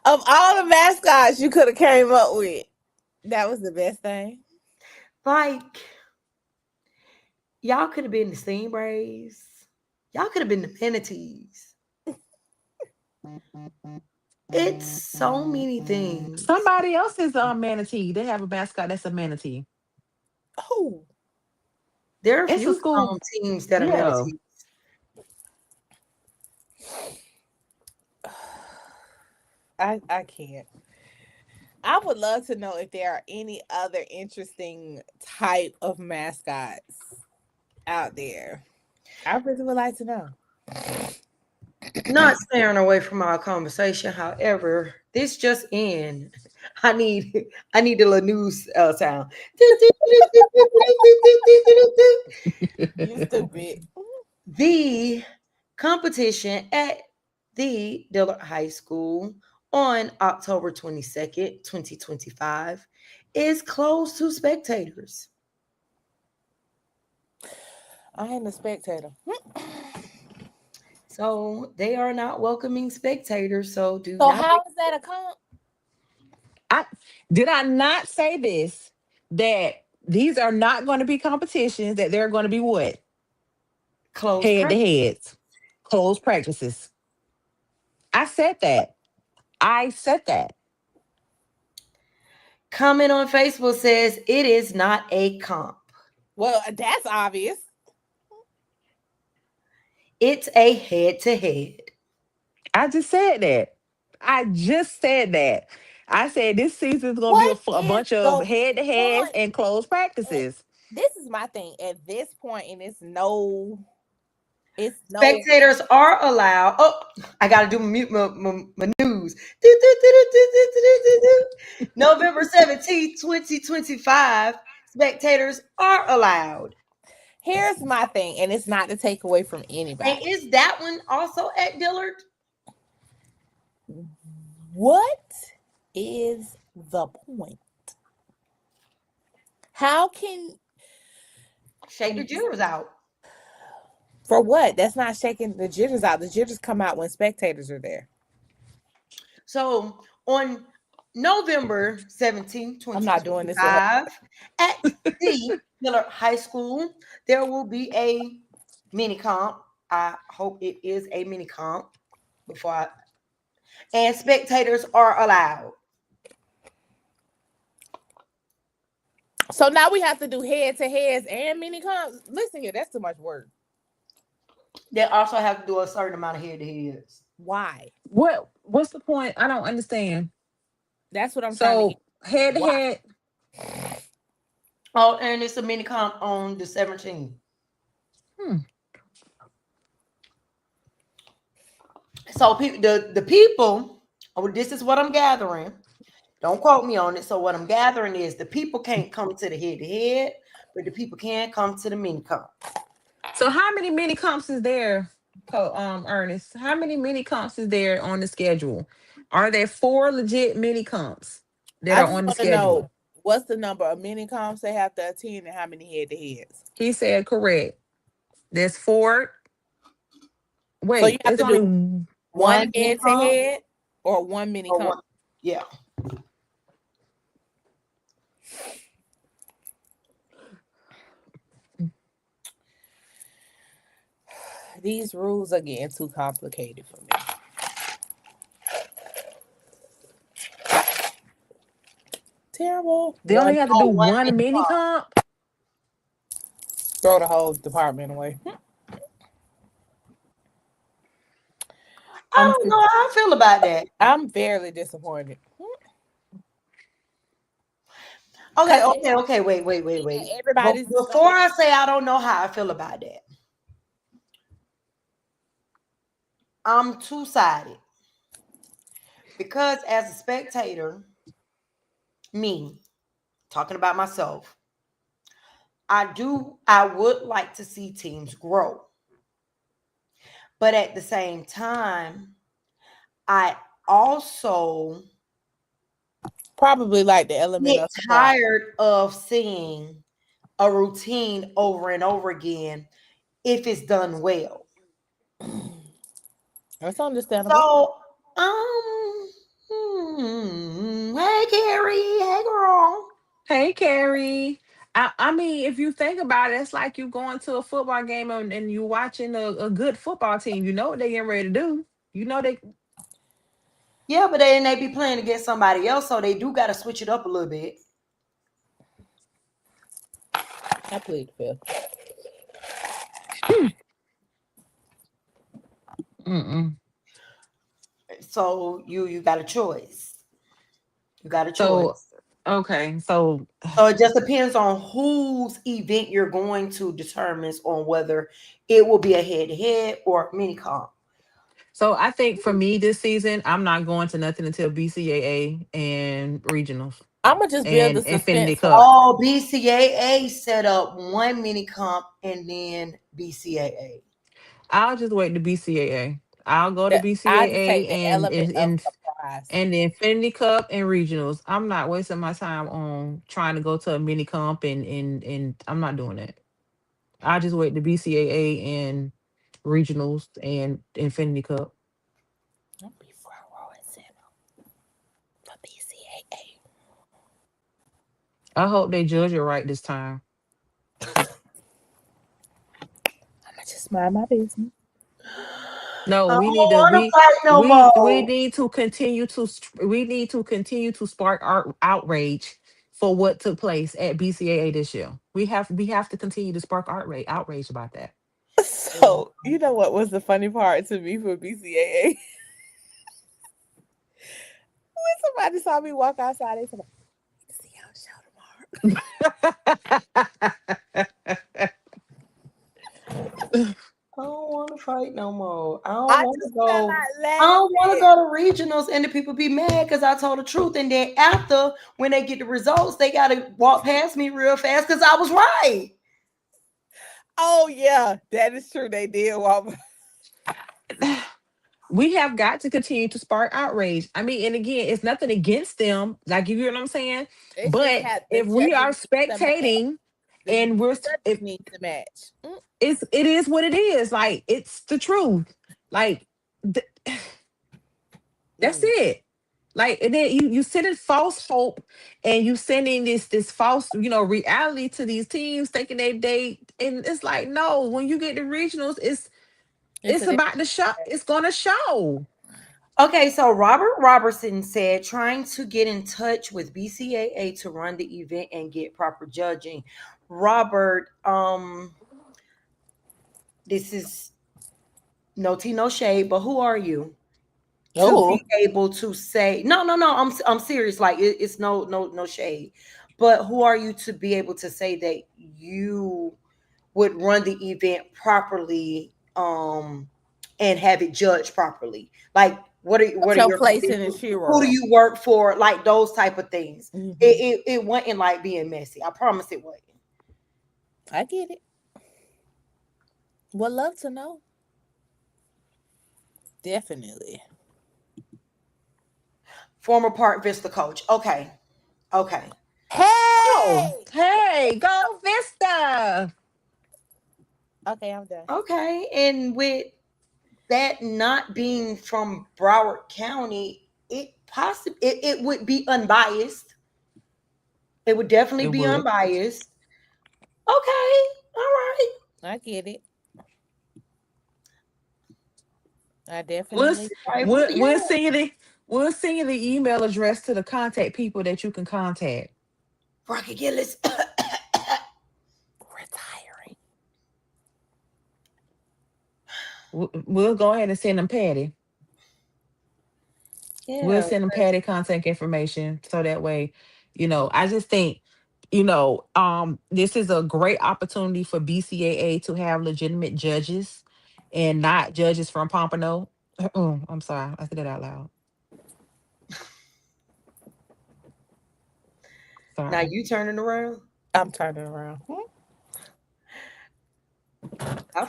Of all the mascots you could have came up with, that was the best thing. Like, y'all could have been the Stingrays. Y'all could have been the Manatees. It's so many things. Somebody else is a manatee. They have a mascot that's a manatee. Who? There are a It's a few school. teams that are Yeah. manatees. I can't. I would love to know if there are any other interesting type of mascots out there. I really would like to know. Not staring away from our conversation. However, this just in. I need the little news sound. You stupid. The competition at the Dillard High School on October 22nd, 2025 is closed to spectators. I ain't a spectator. So they are not welcoming spectators. So do So not. how is that a comp? Did I not say this? That these are not going to be competitions, that they're going to be what? Close Head to practice. heads, closed practices. I said that. I said that. Comment on Facebook says it is not a comp. Well, that's obvious. It's a head to head. I just said that. I just said that. I said this season is going to be What a is bunch of the head to heads point? and closed practices. This is my thing. At this point, and it's no. Spectators are allowed. Oh, I got to do my news. November 17th, 2025. Spectators are allowed. Here's my thing, and it's not to take away from And anybody. is that one also at Dillard? What is the point? How can Shake the jitters out. for what? That's not shaking the jitters out. The jitters come out when spectators are there. So on November 17th, 2025, I'm not doing this with her. at the Dillard High School, there will be a mini comp. I hope it is a mini comp and spectators are allowed. So now we have to do head to heads and mini comps. Listen here, that's too much work. They also have to do a certain amount of head to heads. Why? What's the point? I don't understand. That's what I'm trying to So head to Why? head. Oh, and it's a mini comp on the 17th. So the people, this is what I'm gathering. Don't quote me on it. So what I'm gathering is the people can't come to the head to head, but the people can come to the mini comp. So how many mini comps is there, Ernest? How many mini comps is there on the schedule? Are there 4 legit mini comps that I are just on the want to schedule? know what's the number of mini comps they have to attend and how many head to heads. He said correct. There's 4. Wait, So you have there's to do only one mini head to comp head or one mini or comp. one- yeah. These rules are getting too complicated for me. Terrible. they only have to do one one mini mini comp. comp. Throw the whole department away. I don't know how I feel about that. I'm very disappointed. Okay. Wait. Everybody's Before I say I don't know how I feel about that, I'm two-sided. Because as a spectator, me, talking about myself, I would like to see teams grow. But at the same time, I also probably like the element get of surprise. tired of seeing a routine over and over again if it's done well. That's understandable. So, hey Carrie, hey girl. Hey, Carrie. I mean, if you think about it, it's like you going to a football game and you watching a good football team. You know what they getting ready to do. You know they. Yeah, but then they be playing against somebody else, so they do got to switch it up a little bit. I plead the fifth. Mm-mm. So you got a choice. You got a So choice. okay, so So it just depends on whose event you're going to determines on whether it will be a head to head or mini comp. I think for me this season, I'm not going to nothing until BCAA and regionals I'm gonna just build the and Infinity suspense for Cup. Oh, BCAA set up one mini comp and then BCAA. I'll just wait to BCAA. I'll go to the. I just BCAA take the element of and surprise. and the Infinity Cup and regionals. I'm not wasting my time on trying to go to a mini comp and I'm not doing that. I'll just wait to BCAA and regionals and Infinity Cup. I'm be front row and center for BCAA. I hope they judge it right this time. I'm gonna just mind my business. No, I don't we need to want to fight no we more. need to continue to we need to continue to spark our outrage for what took place at BCAA this year. We have to continue to spark outrage about that. So you know what was the funny part to me for BCAA? When somebody saw me walk outside, they said, "See y'all show tomorrow." I don't want to fight no more. I don't I want to just felt go. like I don't want to laughing. go to regionals and the people be mad because I told the truth. And then after, when they get the results, they got to walk past me real fast because I was right. Oh yeah, that is true. They did walk. We have got to continue to spark outrage. I mean, and again, it's nothing against them. Like, you know what I'm saying? It's just But had the if we judges are need to match. spectating and The we're judges if need to match. it is what it is. Like, it's the truth. Like, th- that's Mm. it. Like, and then you sending false hope and you sending this false, reality to these teams thinking they and it's like, no, when you get the regionals, It's it's a about the show. It's gonna show. Okay, so Robert Robertson said trying to get in touch with BCAA to run the event and get proper judging. Robert, this is no tea, no shade, but who are you to oh, be able to say no? I'm serious. Like it's no shade, but who are you to be able to say that you would run the event properly, and have it judged properly? Like what what's are your your place in the credentials? Who do world? you work for? Like those type of things. Hmm. It wasn't like being messy. I promise it wasn't. I get it. Would love to know. Definitely. Former Park Vista coach. Okay. Okay. Oh, Hey. hey, go Vista. Okay, I'm done. Okay. And with that not being from Broward County, it would be unbiased. It would definitely It be would. unbiased. Okay. All right. I get it. I We'll definitely. Right. Well, we'll yeah. send you the email address to the contact people that you can contact. Rocky Gillis. Retiring. We'll go ahead and send them Patty. We'll Yeah. send them Patty contact information so that way, I just think, this is a great opportunity for BCAA to have legitimate judges and not judges from Pompano. Oh, I'm sorry, I said that out loud. Now Sorry. you turning around. I'm turning around.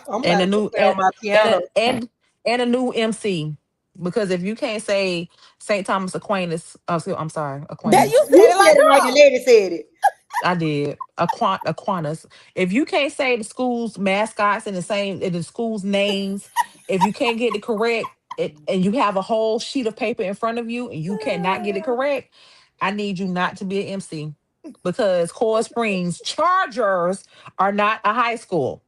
I'm And about a to go new play on my piano. and a new MC. Because if you can't say St. Thomas Aquinas, I'm sorry, That Aquinas. you said You it like said it like the her. lady said it. I did. Aquinas. If you can't say the school's mascots and the school's names, if you can't get it correct, and you have a whole sheet of paper in front of you and you cannot get it correct, I need you not to be an MC because Coral Springs Chargers are not a high school.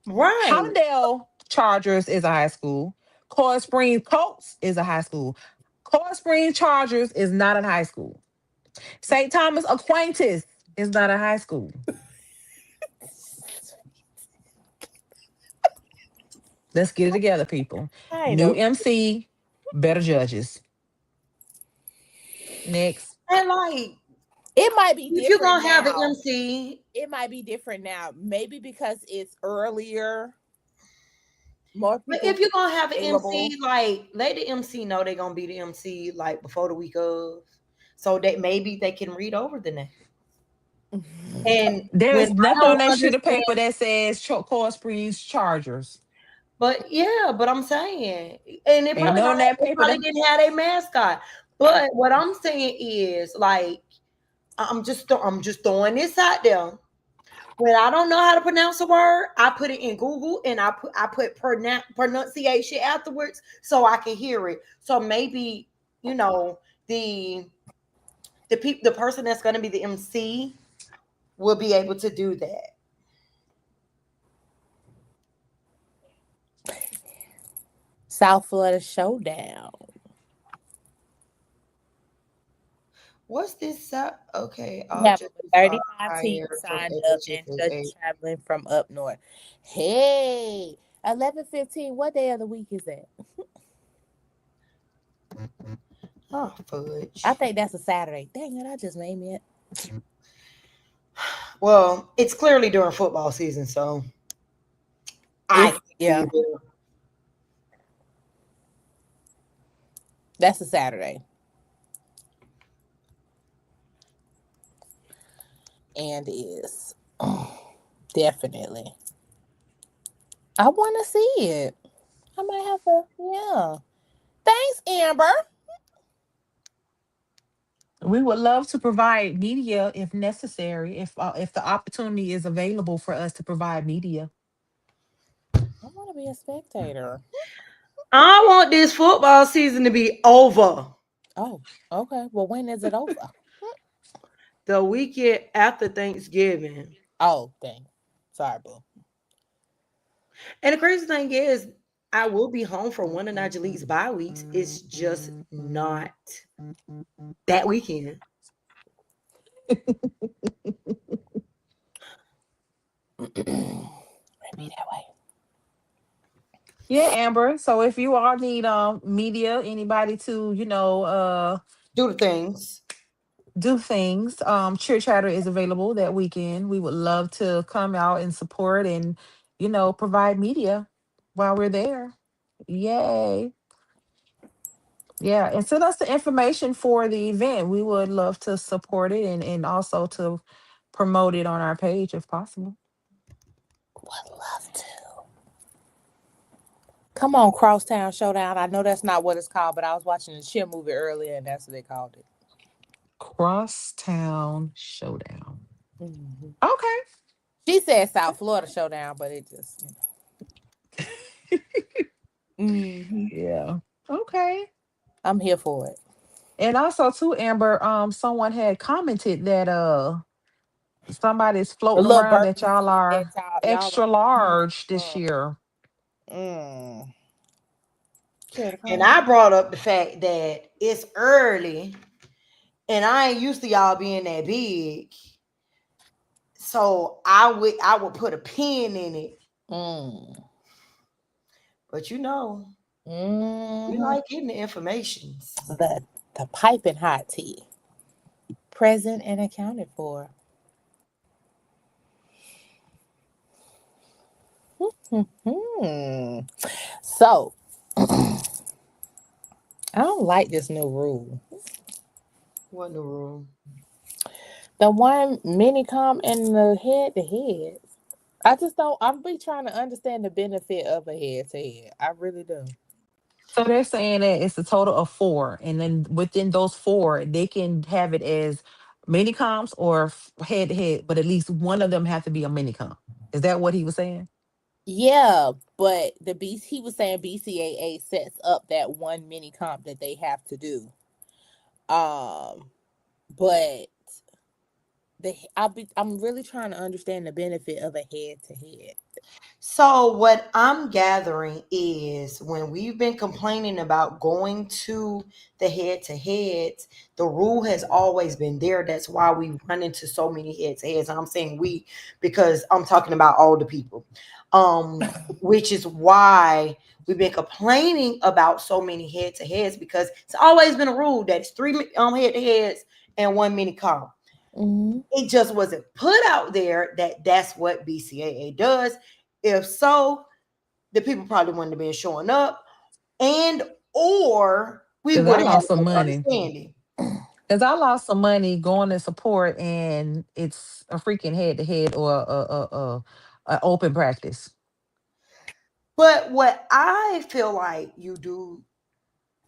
Right. Hallandale Chargers is a high school. Coral Springs Colts is a high school. Coral Springs Chargers is not a high school. St. Thomas Aquinas is not a high school. Let's get it together, people. I ain't New know. MC, better judges. Next. And like, It might be if you're different gonna have an now. MC, It might be different now. Maybe because it's earlier. More but people if you're gonna have an available. MC, like let the MC know they're gonna be the MC like before the week of, so that maybe they can read over the name. And There when is I nothing on don't that sheet of paper understand, that says Coral Springs Chargers. but yeah, but I'm saying, and it Ain't probably no don't. on that They paper probably that didn't have a mascot. But what I'm saying is, like, I'm just throwing this out there. When I don't know how to pronounce a word, I put it in Google and I put pronunciation afterwards so I can hear it. So maybe you know the the person that's going to be the MC will be able to do that. South Florida Showdown. What's this? Okay, We all have judges over are 35 teams hired from signed up and judges FHSAA. traveling from up north. Hey, 11:15. What day of the week is that? Oh, fudge. I think that's a Saturday. Dang it, I just made me it. Well, it's clearly during football season, so I It's, can yeah, see it. that's a Saturday. And is definitely. I want to see it. I might have to, yeah. Thanks, Amber. we would love to provide media if necessary, if the opportunity is available for us to provide media. I want to be a spectator. I want this football season to be over. Oh, okay. Well, when is it over? The weekend after Thanksgiving. Oh, dang. Sorry, boo. And the crazy thing is, I will be home for one of Najalee's bye weeks. It's just not that weekend. Maybe that way. Yeah, Amber. So if you all need media, anybody to, Do the things. do things, Cheer Chatter is available that weekend. We would love to come out and support and, provide media while we're there. Yay. Yeah, and send us the information for the event. We would love to support it and also to promote it on our page if possible. Would love to. Come on, Crosstown Showdown. I know that's not what it's called, but I was watching the Cheer movie earlier, and that's what they called it. Crosstown Showdown. Hmm. Okay. She said South Florida Showdown, but it just. Hmm. Yeah. Okay. I'm here for it. And also too, Amber, someone had commented that somebody's A floating little around that burger y'all suit that are y'all extra large this are. year. Mm. Care to And comment? I brought up the fact that it's early and I ain't used to y'all being that big. So I would put a pin in it. Mm. But we Mm. like getting the information. The piping hot tea. Present and accounted for. Hmm. So I don't like this new rule. What in the room? The one minicom and the head to head. I just don't. I'm be trying to understand the benefit of a head to head. I really do. So they're saying that it's a total of four, and then within those four, they can have it as mini comps or head to head, but at least one of them have to be a mini comp. Is that what he was saying? Yeah, but he was saying BCAA sets up that one mini comp that they have to do. Um, but I'm really trying to understand the benefit of a head to head. So what I'm gathering is when we've been complaining about going to the head-to-heads, the rule has always been there. That's why we run into so many head-to-heads. And I'm saying we because I'm talking about all the people. Which is why we've been complaining about so many head-to-heads because it's always been a rule that it's 3 head-to-heads and 1 mini comp. It just wasn't put out there that that's what BCAA does. If so, the people probably wouldn't have been showing up, and or we Because would I have had lost some a money. understanding. Because I lost some money going to support, and it's a freaking head to head or a open practice. But what I feel like you do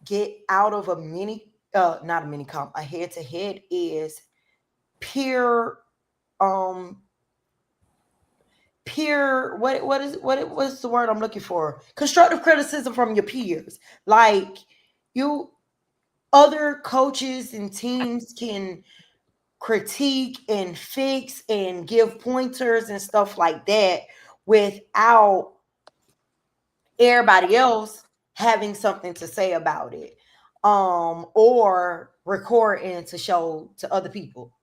get out of a not a mini comp, a head to head is peer, um, what's the word I'm looking for? Constructive criticism from your peers, like you. Other coaches and teams can critique and fix and give pointers and stuff like that without everybody else having something to say about it, or recording to show to other people.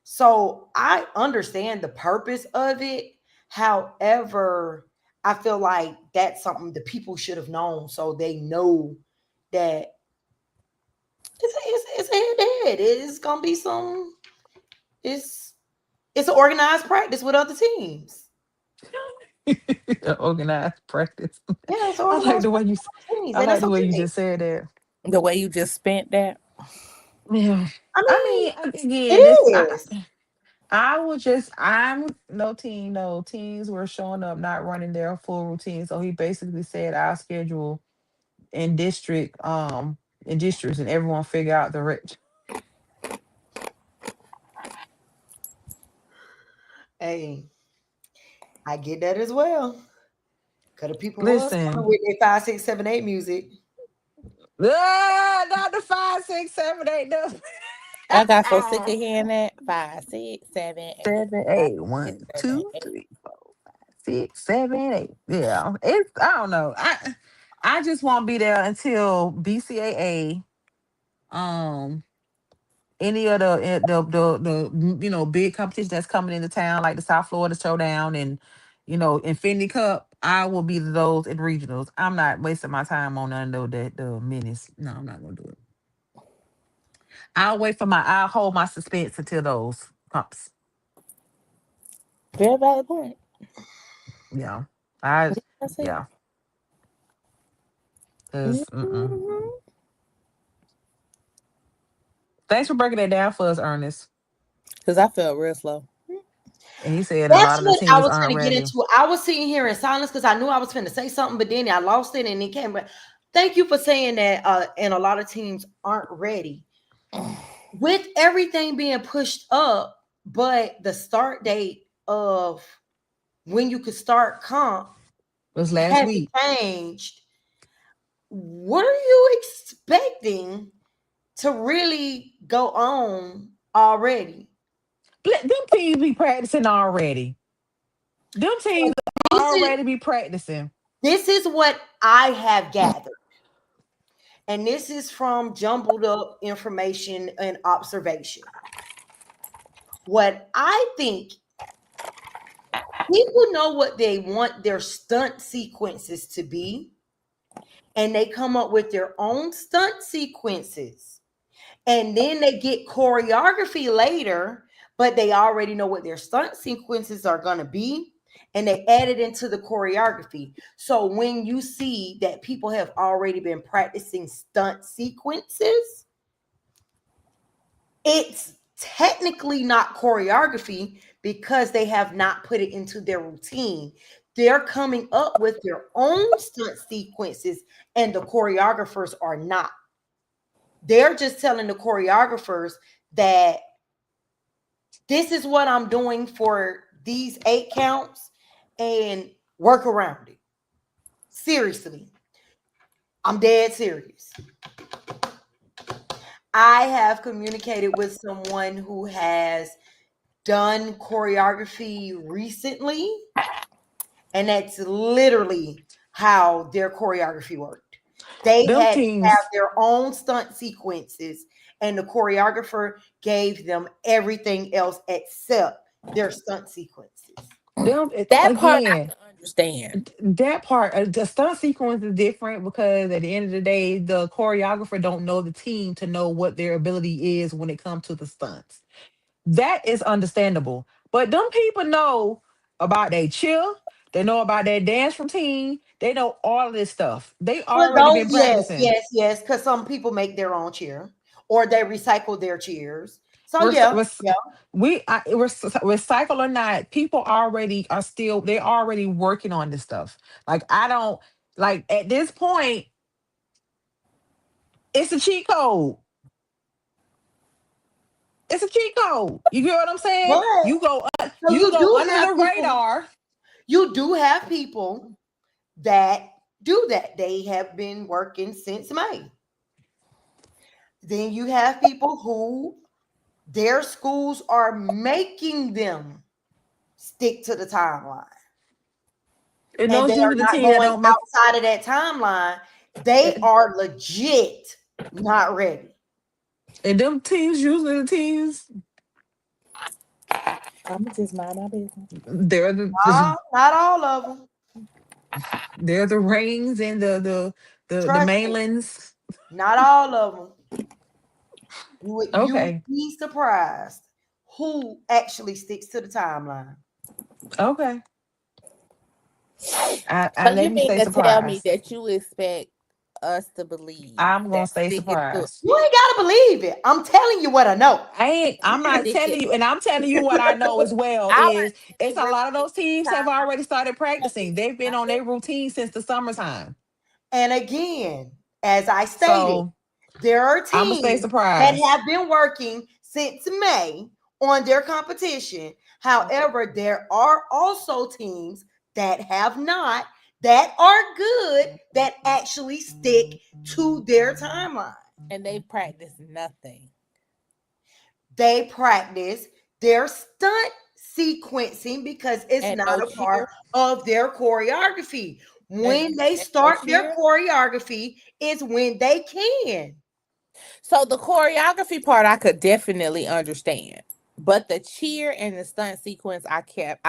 So I understand the purpose of it. However, I feel like that's something the people should have known so they know that it's a head-to-head. It's gonna be some. It's it's an organized practice with other teams. Organized practice. Yeah, it's an I like organized the way you. practice with other teams, I and like it's the way you okay. just said that. The way you just spent that. Yeah. I I mean, mean, it again, it's is. I would just I'm no team, no teams were showing up not running their full routine. So he basically said our schedule in districts and everyone figure out the rich. Hey, I get that as well. Cause the people was coming Listen, with their 5, 6, 7, 8 music. not the 5, 6, 7, 8, no. I got so sick of hearing that. 5, 6, 7, 8. 7, 5, 8, 6, 1, 7, 2, 8. 3, 4, 6, 7, 8. Yeah, it's I don't know. I just won't be there until BCAA, um, any of the big competition that's coming into town like the South Florida Showdown and Infinity Cup. I will be those in regionals. I'm not wasting my time on none of the minis. No, I'm not gonna do it. I'll hold my suspense until those comps. Very valid point. Yeah, I I see. yeah, because thanks for breaking that down for us, Ernest. Because I felt real slow. And he said a lot That's of the what I teams was aren't going to get ready. into. I was sitting here in silence because I knew I was going to say something, but then I lost it and it came back. Thank you for saying that. And a lot of teams aren't ready with everything being pushed up, but the start date of when you could start comp It was last hasn't week. changed. What are you expecting to really go on already? Let them teams be practicing already. Them teams This is already be practicing. this is what I have gathered. And this is from jumbled up information and observation. What I think people know what they want their stunt sequences to be, and they come up with their own stunt sequences. And then they get choreography later, but they already know what their stunt sequences are going to be, and they add it into the choreography. So when you see that people have already been practicing stunt sequences, it's technically not choreography because they have not put it into their routine. They're coming up with their own stunt sequences, and the choreographers are not. They're just telling the choreographers that this is what I'm doing for these 8 counts and work around it. Seriously, I'm dead serious. I have communicated with someone who has done choreography recently, and that's literally how their choreography worked. They Them had to have teams, their own stunt sequences, and the choreographer gave them everything else except their stunt sequences. That part I again, can understand. that part, the stunt sequence is different because at the end of the day, the choreographer don't know the team to know what their ability is when it comes to the stunts. That is understandable. But them people know about their chill. They know about their dance routine. They know all of this stuff. They Well, already those, been yes, practicing. yes, yes, because some people make their own cheer or they recycle their cheers. So Rec- yeah, rec- yeah. recycle or not, people already are still they're already working on this stuff. Like I don't like at this point, it's a cheat code. It's a cheat code. You get what I'm saying? But so You go under the radar. you do have people that do that. They have been working since May. Then you have people who their schools are making them stick to the timeline. And And those they usually are the not team that going don't make outside of that timeline. They it. are legit not ready. And them teams usually the teams I'm gonna just mind my business. they're Not all of them. they're the rings and the Trust me, mainlands. not all of them. You would Okay. be surprised who actually sticks to the timeline. Okay. I So you let me mean stay to tell me surprised. that you expect us to believe I'm gonna that stay sticking to surprised. You ain't gotta believe it. I'm telling you what I know. I'm not sticking? telling you, and I'm telling you what I know as well I is want to see it's a where lot we of get those this teams have timeline. already started practicing. They've been That's on it. their routine since the summertime. And again, as I stated, So there are I'm gonna stay teams that surprised. have been working since May on their competition. However, there are also teams that have not, that are good, that actually stick to their timeline. And they practice nothing. They practice their stunt sequencing because it's And not no a part cheer. of their choreography. When they And no start their cheer. choreography is when they can. So the choreography part I could definitely understand. But the cheer and the stunt sequence, I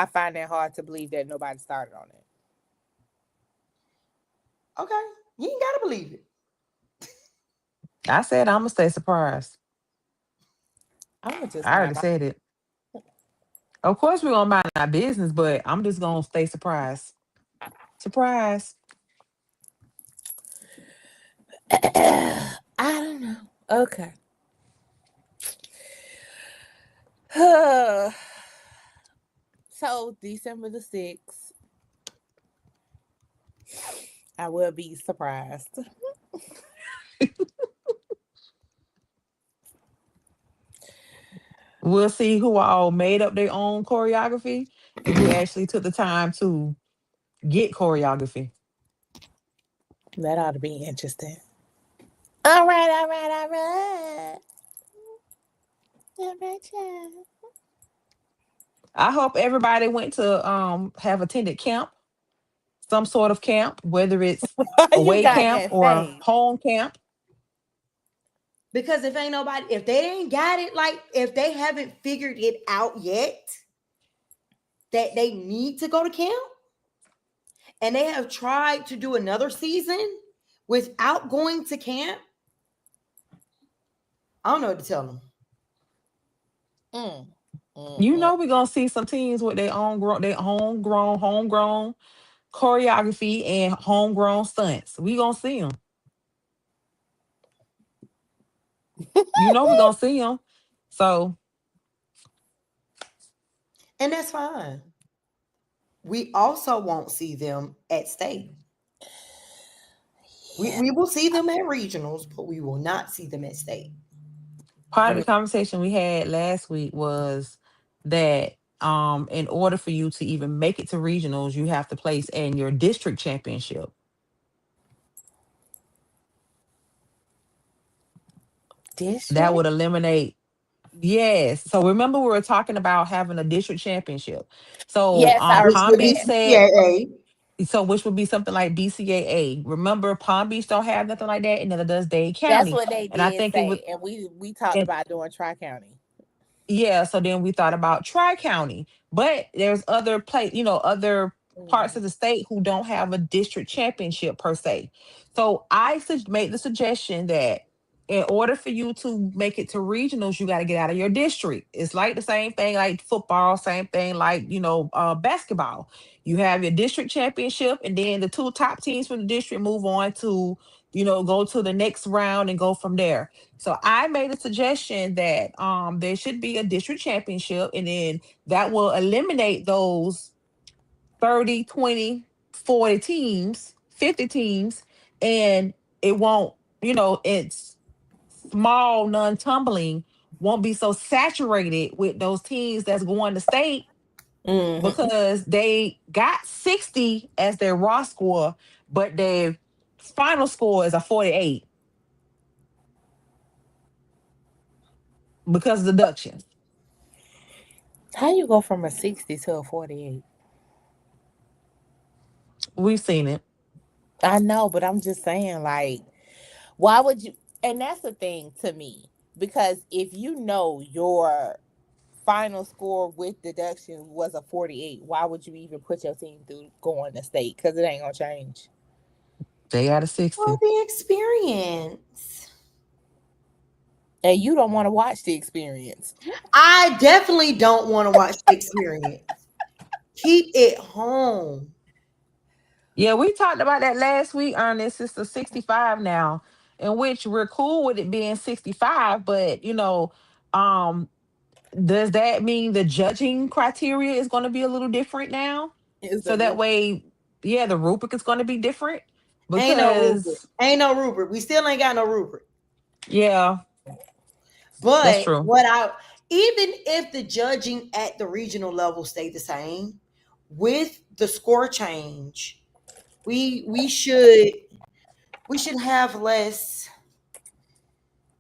find it hard to believe that nobody started on it. Okay, you ain't gotta believe it. I said I'm gonna stay surprised. I'm gonna just I already mind my. said it. Of course we're gonna mind our business, but I'm just gonna stay surprised. Surprise. I don't know. Okay. So December the 6th, I will be surprised. We'll see who all made up their own choreography and who actually took the time to get choreography. That ought to be interesting. All right, all right, all right. All right, child. I hope everybody went to have attended camp, some sort of camp, whether it's You away got camp that or face. home camp. Because if ain't nobody, if they ain't got it, like if they haven't figured it out yet that they need to go to camp and they have tried to do another season without going to camp, I don't know what to tell them. Mm, You mm. know we're gonna see some teams with homegrown choreography and homegrown stunts. We gonna see them. You know we're gonna see them. So And that's fine. We also won't see them at state. We will see them at regionals, but we will not see them at state. part of the conversation we had last week was that in order for you to even make it to regionals, you have to place in your district championship. That District? would eliminate Yes. So remember we were talking about having a district championship. So Yes, I which Palm would remember be Beach that. said CAA. so which would be something like BCAA. Remember Palm Beach don't have nothing like that, and neither does Dade That's County. what they And I did think it would say, and we talked and about doing Tri County. yeah, so then we thought about Tri-County, but there's other other parts of Mm. the state who don't have a district championship per se. So made the suggestion that in order for you to make it to regionals, you got to get out of your district. It's like the same thing like football, same thing like basketball. You have your district championship, and then the two top teams from the district move on to go to the next round and go from there. So I made a suggestion that there should be a district championship, and then that will eliminate those 30, 20, 40 teams, 50 teams, and it won't, it's small, non-tumbling won't be so saturated with those teams that's going to state Hmm. because they got 60 as their raw score, but their final score is a 48 because of deductions. How you go from a 60 to a 48? We've seen it. I know, but I'm just saying, like, why would you? And that's the thing to me, because if you know your final score with deduction was a 48, why would you even put your team through going to state? Because it ain't gonna change. They got a For 60. the experience. And you don't want to watch the experience. I definitely don't want to watch the experience. Keep it home. Yeah, we talked about that last week, Ernest. It's the 65 now, in which we're cool with it being 65, but um, does that mean the judging criteria is going to be a little different now? Is the So that rule. way, yeah, the rubric is going to be different Ain't no rubric. because, Ain't no rubric. We still ain't got no rubric. yeah, that's But true. what I even if the judging at the regional level stay the same, with the score change, we we should we should have less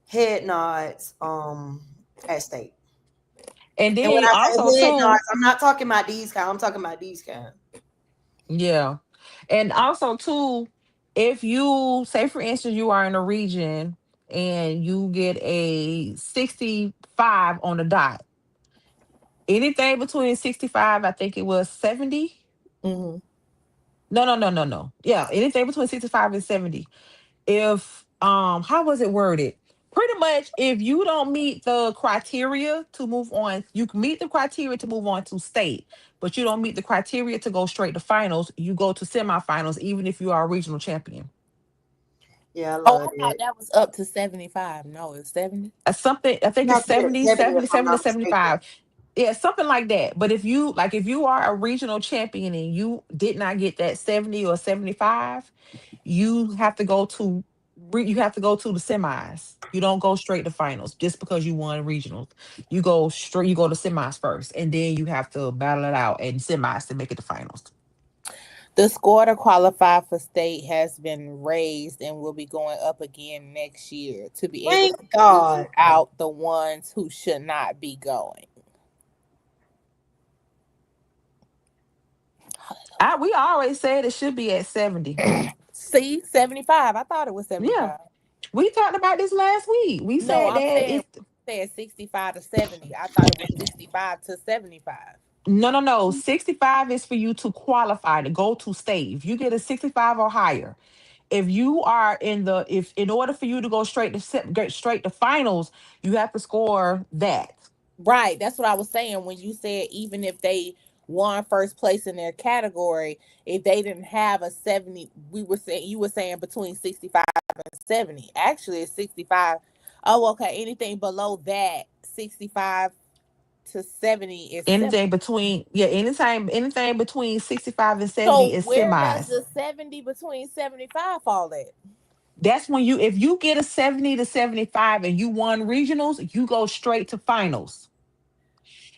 head nods at state. And And when then I also say head too, nods, I'm not talking about these kind. I'm talking about these kind. yeah. And also too, if you say for instance you are in a region and you get a 65 on the dot, anything between 65, I think it was 70. Hmm. No, no, no, no, no. Yeah, anything between 65 and 70. If how was it worded? Pretty much if you don't meet the criteria to move on, you can meet the criteria to move on to state, but you don't meet the criteria to go straight to finals, you go to semifinals, even if you are a regional champion. Yeah, I Oh, love I thought it. that was up to 75. No, it's 70. Something I think it's Not yet 70, 70 if I'm 77 to not mistaken. 75. Yeah, something like that. But if you are a regional champion and you did not get that 70 or 75, you have to go to you have to go to the semis. You don't go straight to finals just because you won regionals. You go to semis first, and then you have to battle it out in semis to make it to finals. The score to qualify for state has been raised and will be going up again next year to be able Thank to God. rule out the ones who should not be going. We always said it should be at 70. See, 75. I thought it was Yeah. 75. We talked about this last week. We No, said I'm that saying it's said 65 to 70. I thought it was 65 to 75. no, no, no. 65 is for you to qualify to go to state. If you get a 65 or higher, if you are if in order for you to go get straight to finals, you have to score that. Right. That's what I was saying when you said even if they won first place in their category, if they didn't have a 70, we were saying you were saying between 65 and 70. Actually, it's 65. Oh, okay. Anything below that, 65 to 70 is Anything 70. between anything between 65 and 70 So is where does semis. the 70 between 75 fall at? That's when if you get a 70 to 75 and you won regionals, you go straight to finals.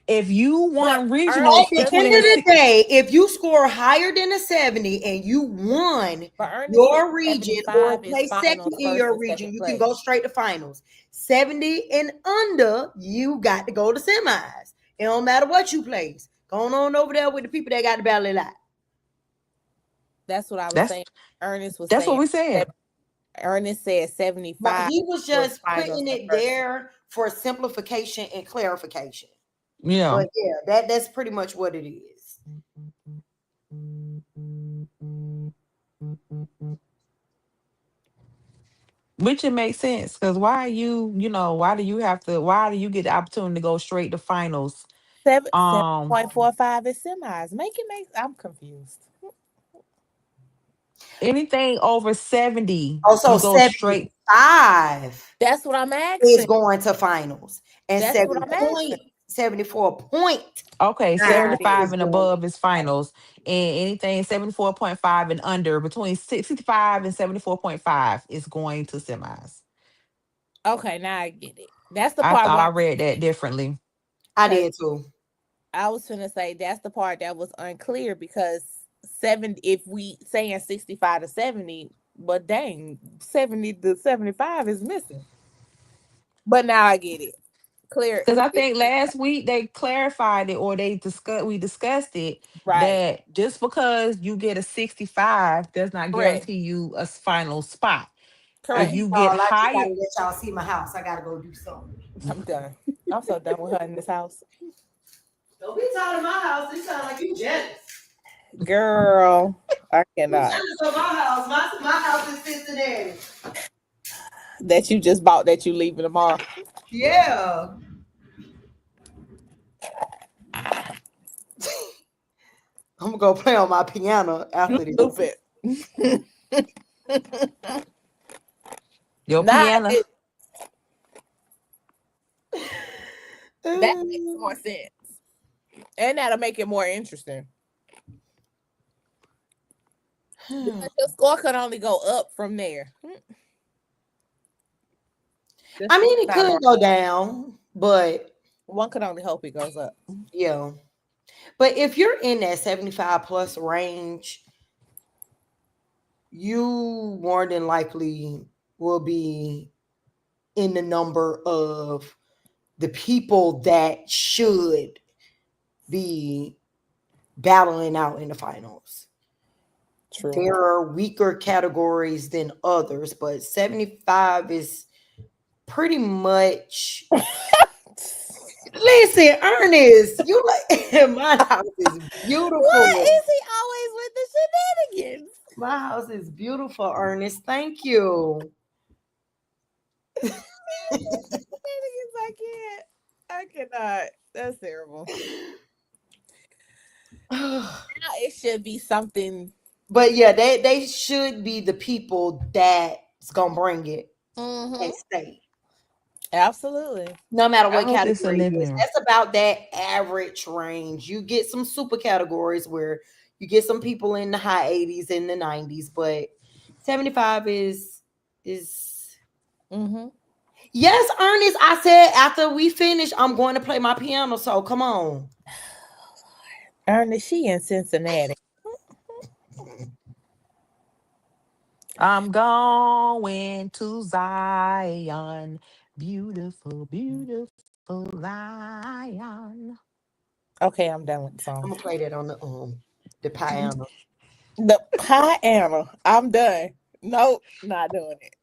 If you won But At regionals Ernest the doesn't between end the of the have. day, if you score higher than a 70 and you won But Ernest said your region or 75 is place second finals, in first your and region, second you can go place. straight to finals. 70 and under, you got to go to semis. It don't matter what you place. Going on over there with the people that got the battle lot. That's what I was that's saying. Ernest was that's what saying. we said. Ernest said But 75 he was was just finals putting and it first. there for simplification and clarification. Yeah. But yeah, that's pretty much what it is. Which it makes sense because why why do you get the opportunity to go straight to finals? Seven Um 7.45 is semis. Make it make. I'm confused. anything over 70, Also, you go straight. 75 That's what I'm is asking. going to finals, and That's what I'm asking. 74.5 Okay, Period. 75 is and going above is finals. And anything 74.5 and under, between 65 and 74.5 is going to semis. Okay, now I get it. That's the I part thought where I read that differently. I because did too. I was gonna say that's the part that was unclear because 70 if we saying 65 to 70, but dang, 70 to 75 is missing. But now I get it. Clear Because I clear think last week they clarified it, or we discussed it, right. that just because you get a 65 does not Correct. guarantee you a final spot. I If Correct. keep you get y'all. I just higher, gotta let y'all see my house. I gotta go do something. I'm done. I'm so done with her in this house. Don't be talking my house. It sounds like you jealous. Girl, I You cannot. jealous of my house. My house is Cincinnati. That you just bought that you leaving tomorrow. Yeah. I'm gonna go play on my piano You after this. stupid. your Nah, piano. that makes more sense. And that'll make it more interesting. Because your score could only go up from there. I mean, it could go down, but One could only hope it goes up. yeah. But if you're in that 75 plus range, you more than likely will be in the number of the people that should be battling out in the finals. True. There are weaker categories than others, but 75 is pretty much. Listen, Ernest, you like my house is beautiful. Why is he always with the shenanigans? My house is beautiful, Ernest. Thank you. Shenanigans, I can't. I cannot. That's terrible. Now it should be something. But yeah, they should be the people that's gonna bring it and stay. Absolutely. No matter I what hope it's category it is. Olivia. That's about that average range. You get some super categories where you get some people in the high 80s and the 90s, but 75 is Mm-hmm. yes, Ernest. I said after we finish, I'm going to play my piano. So come on. Ernest, she in Cincinnati. I'm going to Zion. Beautiful, beautiful Zion. Okay, I'm done with the I'm song. gonna play that on the piano. The piano. I'm done. Nope, not doing it.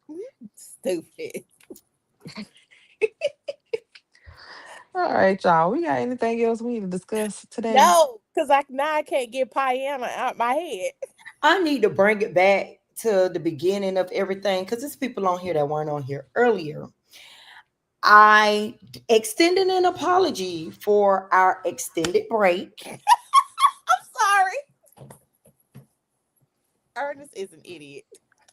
Stupid. All right, y'all. We got anything else we need to discuss today? No, because I can't get piano out my head. I need to bring it back to the beginning of everything because there's people on here that weren't on here earlier. I extended an apology for our extended break. I'm sorry. Ernest is an idiot.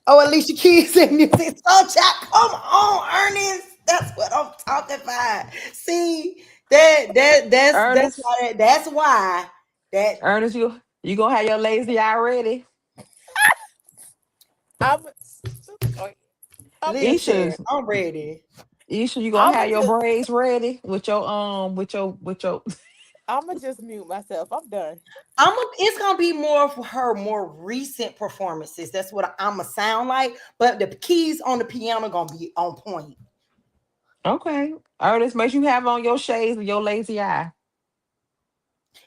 Oh, Alicia Keys and Music Soul Chat. Come on, Ernest. That's what I'm talking about. See, Ernest, that's why that Ernest, you gonna have your lazy eye ready? I'm listen, Isha, I'm ready. Isha, you gonna I'm have your just braids ready with your. I'ma just mute myself. I'm done. It's gonna be more for her more recent performances. That's what I'ma sound like. But the keys on the piano gonna be on point. Okay. Ernest, make sure you have on your shades with your lazy eye.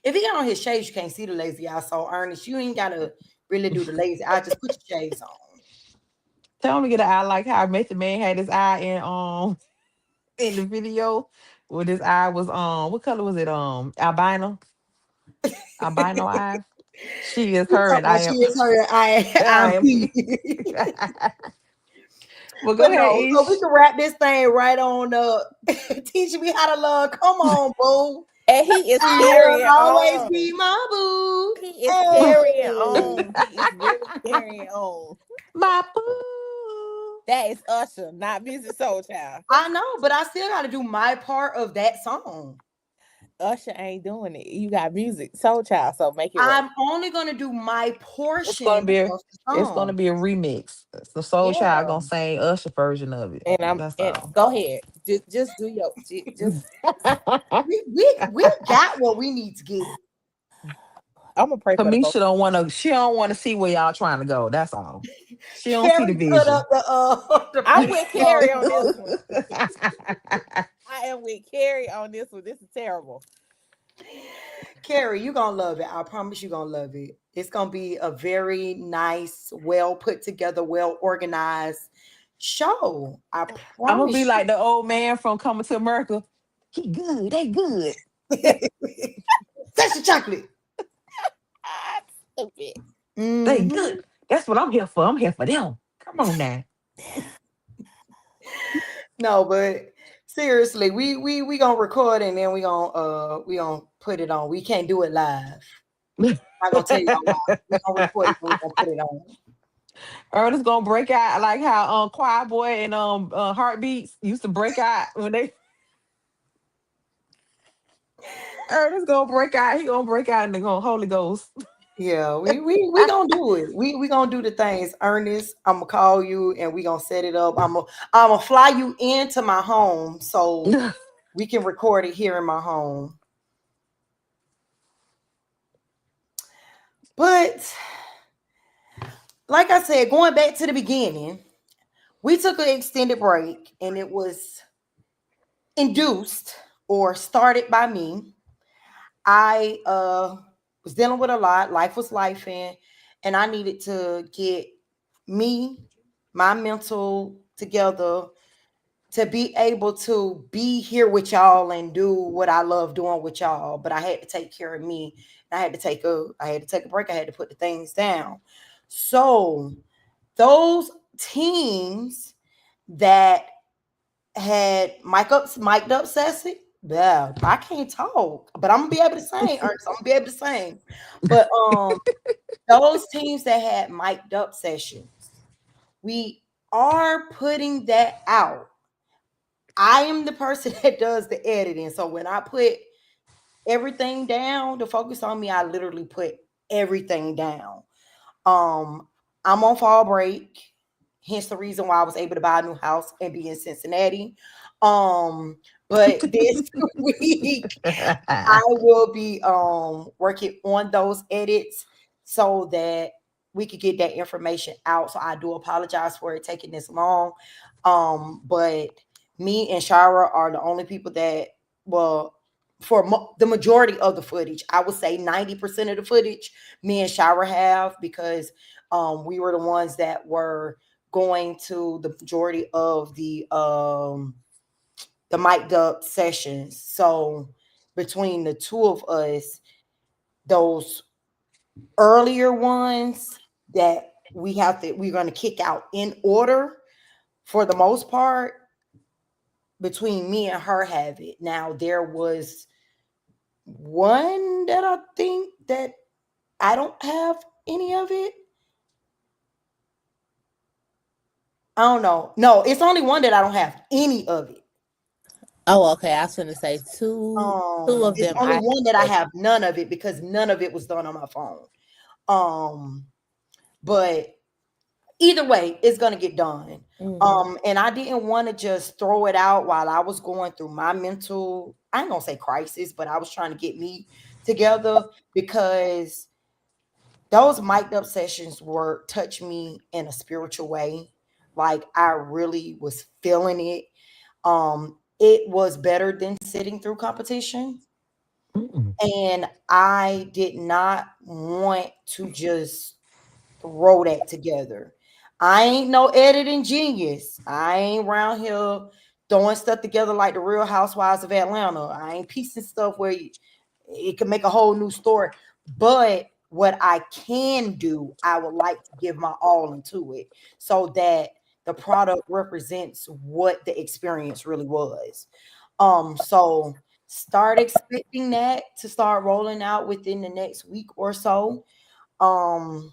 If he got on his shades, you can't see the lazy eye. So Ernest, you ain't gotta really do the lazy eye. Just put your shades on. Tell him to get an eye like how Method Man had his eye in the video. When his eye was what color was it? Albino eye. She is You her talking and I about she am is her. I I'm am he. Well, go But ahead, no, so we Ish. can wrap this thing right on up. Teaching me how to love. Come on, boo. And he is You will carrying always on. be my boo. He is carrying Hey. on. He is really carrying on. My boo. That is Usher, not Music Soul Child. I know, but I still got to do my part of that song. Usher ain't doing it. You got Music Soul Child, so make it work. I'm only gonna do my It's portion gonna be of the it's gonna song. be a remix. The Soul Child Yeah. gonna sing Usher version of it. That's And all. go ahead. Just do your just We got what we need to get. I'm gonna pray for the both. She don't wanna see where y'all trying to go. That's all. She don't see the Carrie put vision. up the I'm with Carrie on this one. I'm I am with Carrie on this one. This is terrible. Carrie, you gonna love it. I promise you gonna love it. It's gonna be a very nice, well put together, well organized show. I gonna be promise like the old man from Coming to America. He good, they good. you. That's the chocolate. Ah, stupid. They Mhm. good. That's what I'm here for. I'm here for them. Come on now. No, but seriously, we gonna record and then we gonna put it on. We can't do it live. I'm not gonna tell y'all why. We gonna record it and we gonna put it on. Ernest gonna break out like how Choir Boy and Heartbeats used to break out when they Ernest gonna break out. He gonna break out in the Holy Ghost. Yeah, we gonna do it. We gonna do the things. Ernest, I'm gonna call you and we gonna set it up. I'm gonna fly you into my home so we can record it here in my home. But like I said, going back to the beginning, we took an extended break and it was induced or started by me. I was dealing with a lot. Life was life and I needed to get me, my mental together to be able to be here with y'all and do what I love doing with y'all. But I had to take care of me. I had to take a break. I had to put the things down. So those teams that had mic'd up Sassy. Yeah, I can't talk, but I'm gonna be able to sing, Ernest. I'm gonna be able to sing. But those teams that had mic'd up sessions, we are putting that out. I am the person that does the editing. So when I put everything down to focus on me, I literally put everything down. Um, I'm on fall break, hence the reason why I was able to buy a new house and be in Cincinnati. But this week I will be working on those edits so that we could get that information out. So I do apologize for it taking this long. But me and Shara are the only people that, well, for the majority of the footage, I would say 90% of the footage, me and Shara have because we were the ones that were going to the majority of the mic'd up sessions. So between the two of us, those earlier ones that we're going to kick out in order for the most part, between me and her have it. Now there was one that I think that I don't have any of it. I don't know. No, it's only one that I don't have any of it. Oh, okay. I was gonna say two of It's them. only I one that I have none of it because none of it was done on my phone. But either way, it's gonna get done. Mhm. And I didn't want to just throw it out while I was going through my mental, I ain't gonna say crisis, but I was trying to get me together because those mic'd up sessions were touch me in a spiritual way. Like I really was feeling it. It was better than sitting through competition. Mm. And I did not want to just throw that together. I ain't no editing genius. I ain't around here throwing stuff together like the Real Housewives of Atlanta. I ain't piecing stuff where it can make a whole new story. But what I can do, I would like to give my all into it so that the product represents what the experience really was. So start expecting that to start rolling out within the next week or so. Um,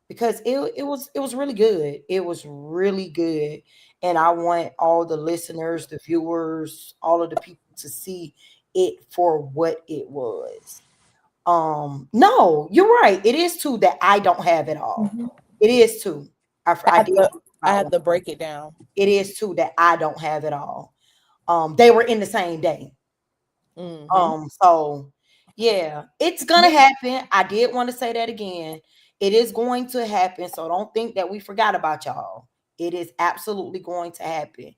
because it was really good. It was really good. And I want all the listeners, the viewers, all of the people to see it for what it was. No, you're right. It is too that I don't have it all. Mhm. It is too. I I have did to forget I about have one. to break it down. It is too that I don't have it all. They were in the same day. Mhm. So yeah, it's gonna happen. I did want to say that again. It is going to happen. So don't think that we forgot about y'all. It is absolutely going to happen.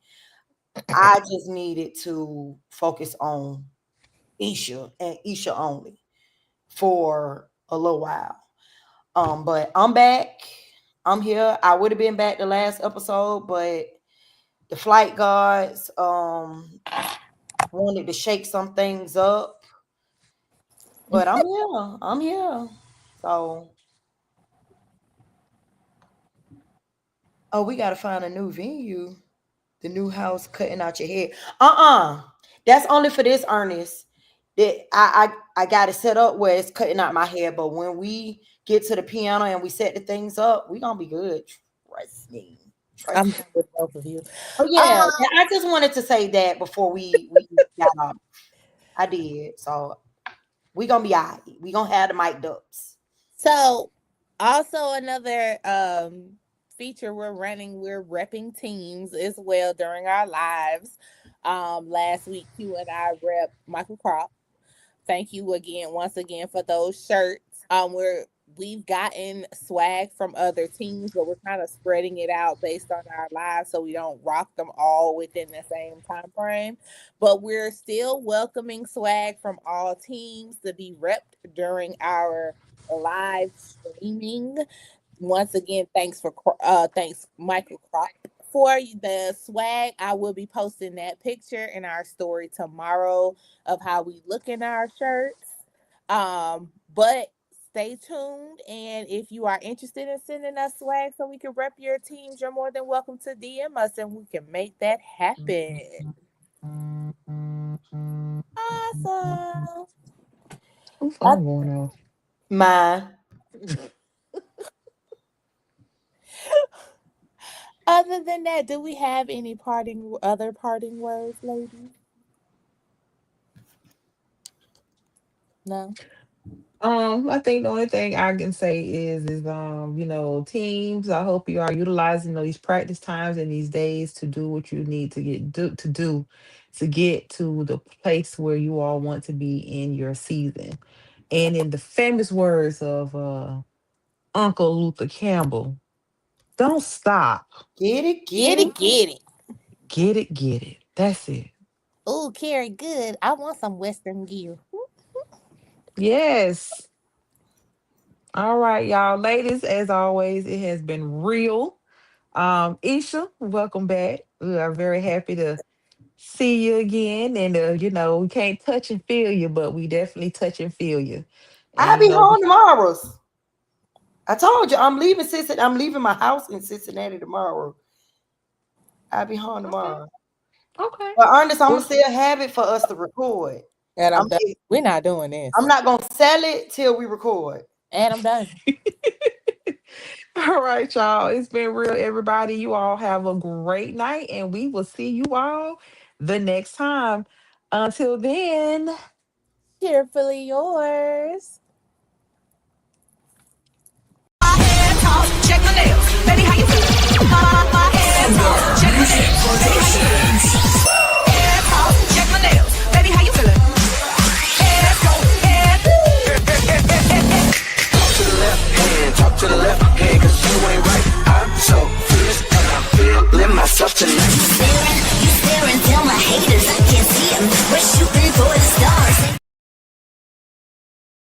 I just needed to focus on Isha and Isha only for a little while. But I'm back. I'm here. I would have been back the last episode, but the flight guards wanted to shake some things up. But I'm here. I'm here. So, oh, we gotta find a new venue. The new house cutting out your hair. That's only for this, Ernest. That I got it set up where it's cutting out my hair. But when we get to the piano and we set the things up, we gonna be good. Trust me. Trust I'm me. done with both of you. Oh yeah. Yeah, I just wanted to say that before we got off. I did. So we gonna be all right. We gonna have the mic ups. So also another feature we're running, we're repping teams as well during our lives. Last week Q and I rep Michael Crop. Thank you again, once again, for those shirts. We've gotten swag from other teams, but we're kind of spreading it out based on our lives, so we don't rock them all within the same time frame. But we're still welcoming swag from all teams to be repped during our live streaming. Once again, thanks Michael Crop for the swag. I will be posting that picture in our story tomorrow of how we look in our shirts. But stay tuned, and if you are interested in sending us swag so we can rep your teams, you're more than welcome to DM us and we can make that happen. Awesome. Who phone going off? Mine. Other than that, do we have any other parting words, ladies? No. I think the only thing I can say is teams. I hope you are utilizing these practice times and these days to do what you need to do to get to the place where you all want to be in your season. And in the famous words of Uncle Luther Campbell, don't stop. Get it, Get get it. it, get it. Get it, get it. That's it. Oh, Carrie, good. I want some Western gear. Yes. All right, y'all. Ladies, as always, it has been real. Isha, welcome back. We are very happy to see you again. And we can't touch and feel you, but we definitely touch and feel you. I'll And be home tomorrow. I told you I'm leaving Cincinnati. I'm leaving my house in Cincinnati tomorrow. I'll be home okay, tomorrow. okay. But Ernest, I'm gonna Well, still have it for us to record. And I'm I'm, done. We're not doing this. I'm not gonna sell it till we record. And I'm done. all right, y'all. It's been real, everybody. You all have a great night, and we will see you all the next time. Until then. Cheerfully yours. My hair talk, check my nails. Baby, how you feeling? tonight.